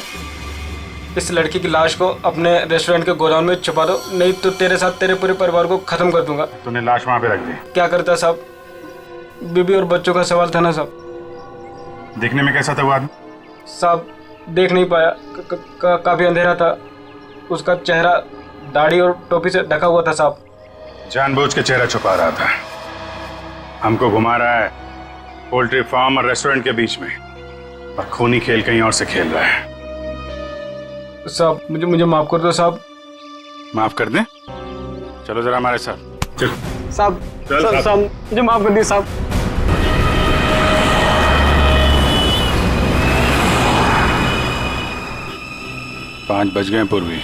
E: इस लड़की की लाश को अपने रेस्टोरेंट के गोदाम में छुपा दो, नहीं तो तेरे साथ तेरे पूरे परिवार को खत्म कर दूंगा।
G: तूने लाश वहां पे रख दी?
E: क्या करता साहब, बीबी और बच्चों का सवाल था ना साहब।
G: देखने में कैसा था वो आदमी?
E: साहब देख नहीं पाया, काफी अंधेरा था, उसका चेहरा दाढ़ी और टोपी से ढका हुआ था साहब।
K: जानबूझ के चेहरा छुपा रहा था। हमको घुमा रहा है पोल्ट्री फार्म और रेस्टोरेंट के बीच में, और खूनी खेल कहीं और से खेल रहा है।
V: साहब मुझे माफ कर दो साहब।
K: माफ कर दें? चलो जरा हमारे साथ। चल
V: साहब साहब मुझे माफ कर दिए साहब।
K: पाँच बज गए पूर्वी,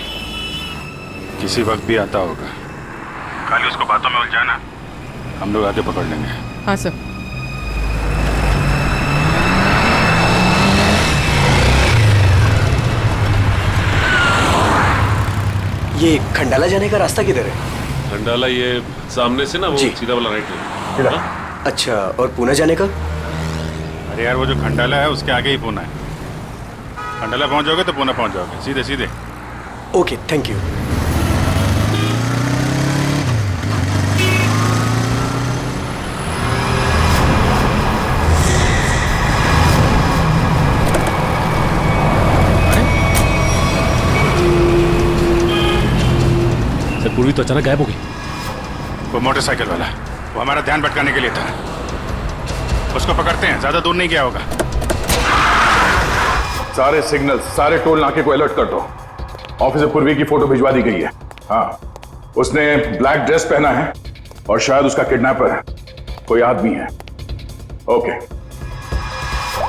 K: किसी वक्त भी आता होगा। खाली उसको बातों में उलझाना, हम लोग आके पकड़ लेंगे।
J: हाँ सर।
D: ये खंडाला जाने का रास्ता किधर है?
I: खंडाला ये सामने से ना, वो सीधा वाला राइट है।
D: अच्छा, और पूना जाने का?
K: अरे यार वो जो खंडाला है उसके आगे ही पूना है। खंडाला पहुंच जाओगे तो पूना पहुंच जाओगे, सीधे सीधे।
D: Okay, thank you.
I: सर पूर्वी तो अचानक गायब हो गई।
K: वो मोटरसाइकिल वाला, वो हमारा ध्यान भटकाने के लिए था। उसको पकड़ते हैं, ज्यादा दूर नहीं गया होगा। सारे सिग्नल, सारे टोल नाके को अलर्ट कर दो। ऑफिसर पूर्वी की फोटो भिजवा दी गई है। हाँ, उसने ब्लैक ड्रेस पहना है और शायद उसका किडनैपर कोई आदमी है। ओके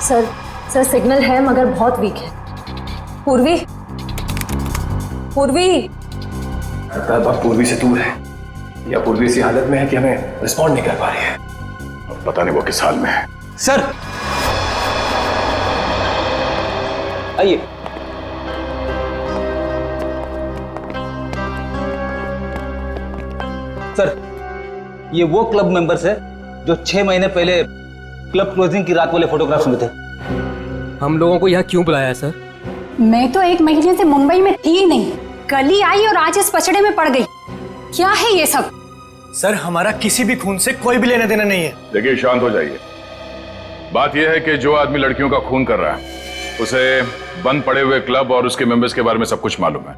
T: सर सिग्नल है मगर बहुत वीक है। पूर्वी
D: लगता है बात पूर्वी से दूर है, या पूर्वी इसी हालत में है कि हमें रिस्पॉन्ड नहीं कर पा रही है।
K: अब पता नहीं वो किस हाल में है।
W: सर आइए। सर ये वो क्लब मेंबर्स है जो 6 महीने पहले क्लब क्लोजिंग की रात वाले फोटोग्राफ्स में थे।
C: हम लोगों को यहाँ क्यों बुलाया है सर?
Q: मैं तो 1 महीने से मुंबई में थी ही नहीं, कल ही आई और आज इस पचड़े में पड़ गई। क्या है ये सब?
H: सर हमारा किसी भी खून से कोई भी लेना देना नहीं है।
K: देखिए शांत हो जाइए। बात यह है कि जो आदमी लड़कियों का खून कर रहा है उसे बंद पड़े हुए क्लब और उसके मेंबर्स के बारे में सब कुछ मालूम है।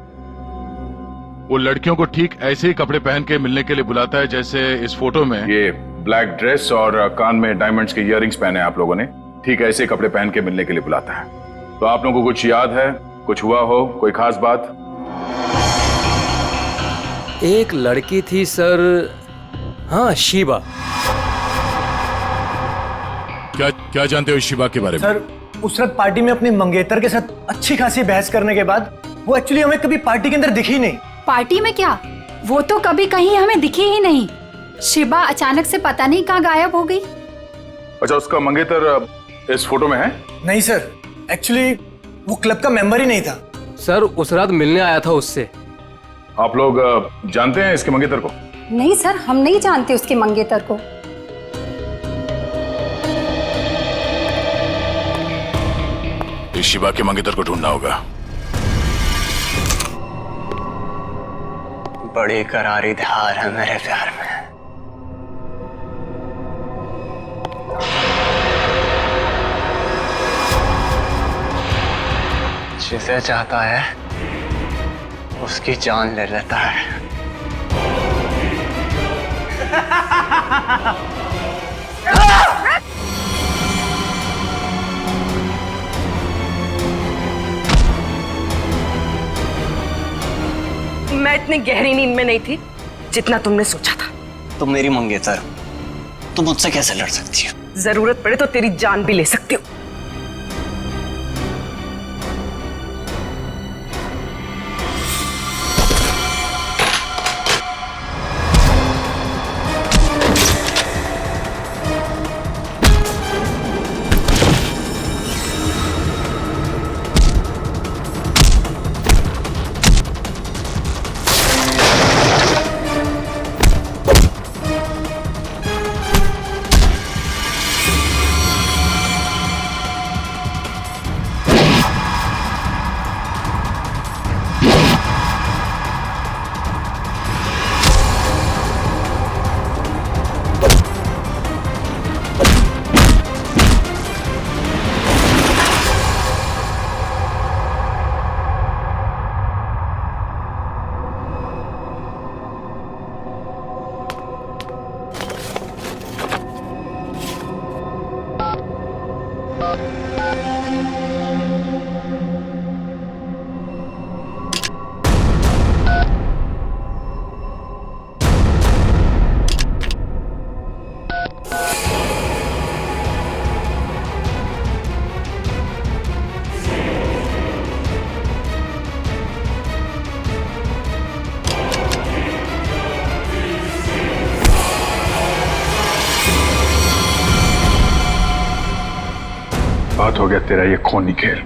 K: वो लड़कियों को ठीक ऐसे ही कपड़े पहन के मिलने के लिए बुलाता है जैसे इस फोटो में ये ब्लैक ड्रेस और कान में डायमंड्स के इयररिंग्स पहने आप लोगों ने, ठीक ऐसे ही कपड़े पहन के मिलने के लिए बुलाता है। तो आप लोगों को कुछ याद है, कुछ हुआ हो, कोई खास बात?
C: एक लड़की थी सर, हाँ शिवा।
K: क्या जानते हो शिवा के बारे में?
H: सर उस रात पार्टी में अपनी मंगेतर के साथ अच्छी खासी बहस करने के बाद वो एक्चुअली हमें कभी पार्टी के अंदर दिखी ही नहीं।
Q: पार्टी में क्या, वो तो कभी कहीं हमें दिखी ही नहीं। शिबा अचानक से पता नहीं कहाँ गायब हो गई।
K: अच्छा, उसका मंगेतर इस फोटो में है?
H: नहीं सर, एक्चुअली वो क्लब का मेंबर ही नहीं था।
C: सर उस रात मिलने आया था उससे।
K: आप लोग जानते हैं इसके मंगेतर को?
Q: नहीं सर, हम नहीं जानते उसके मंगेतर को।
K: इस शिवा के मंगेतर को ढूंढना होगा।
D: बड़ी करारी धार है मेरे प्यार में। जिसे चाहता है उसकी जान ले लेता है।
M: मैं इतनी गहरी नींद में नहीं थी जितना तुमने सोचा था।
D: तुम मेरी मंगेतर, तुम मुझसे कैसे लड़ सकती हो?
M: जरूरत पड़े तो तेरी जान भी ले सकती हो।
K: समाप्त हो गया तेरा ये खूनी खेल।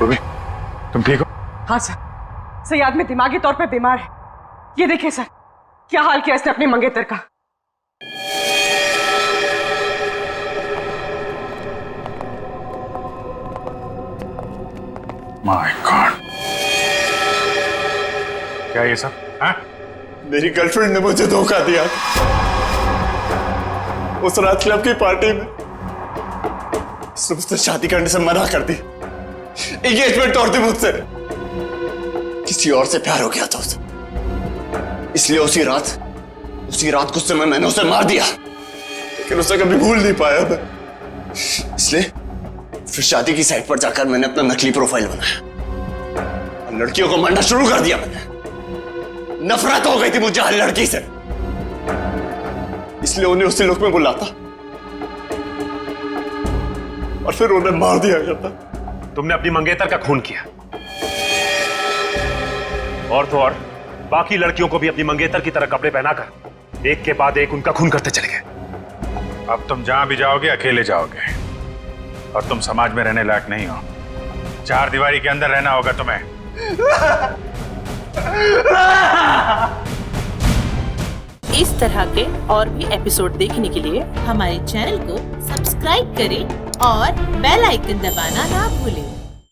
K: रूबी, तुम ठीक हो?
M: हाँ सर, सही आदमी दिमागी तौर पे बीमार है। ये देखिए सर, क्या हाल किया इसने अपने मंगेतर का।
K: माय गॉड, क्या ये सब? हाँ?
H: मेरी गर्लफ्रेंड ने मुझे धोखा दिया। उस रात क्लब की पार्टी में उसने मुझसे शादी करने से मना कर दी, एंगेजमेंट तोड़ दी मुझसे। किसी और से प्यार हो गया था उसे, इसलिए उसी रात गुस्से में मैंने उसे मार दिया, लेकिन उसे कभी भूल नहीं पाया मैं। इसलिए फिर शादी की साइट पर जाकर मैंने अपना नकली प्रोफाइल बनाया और लड़कियों को मारना शुरू कर दिया मैंने। नफरत हो गई थी मुझे हर लड़की से, इसलिए उन्हें उसी लुक में बुलाता और फिर उन्हें मार दिया जाता।
I: तुमने अपनी मंगेतर का खून किया, और तो और बाकी लड़कियों को भी अपनी मंगेतर की तरह कपड़े पहनाकर एक के बाद एक उनका खून करते चले गए।
K: अब तुम जहां भी जाओगे अकेले जाओगे, और तुम समाज में रहने लायक नहीं हो। चार दीवारी के अंदर रहना होगा तुम्हें।
L: इस तरह के और भी एपिसोड देखने के लिए हमारे चैनल को सब्सक्राइब करें और बेल आइकन दबाना ना भूलें।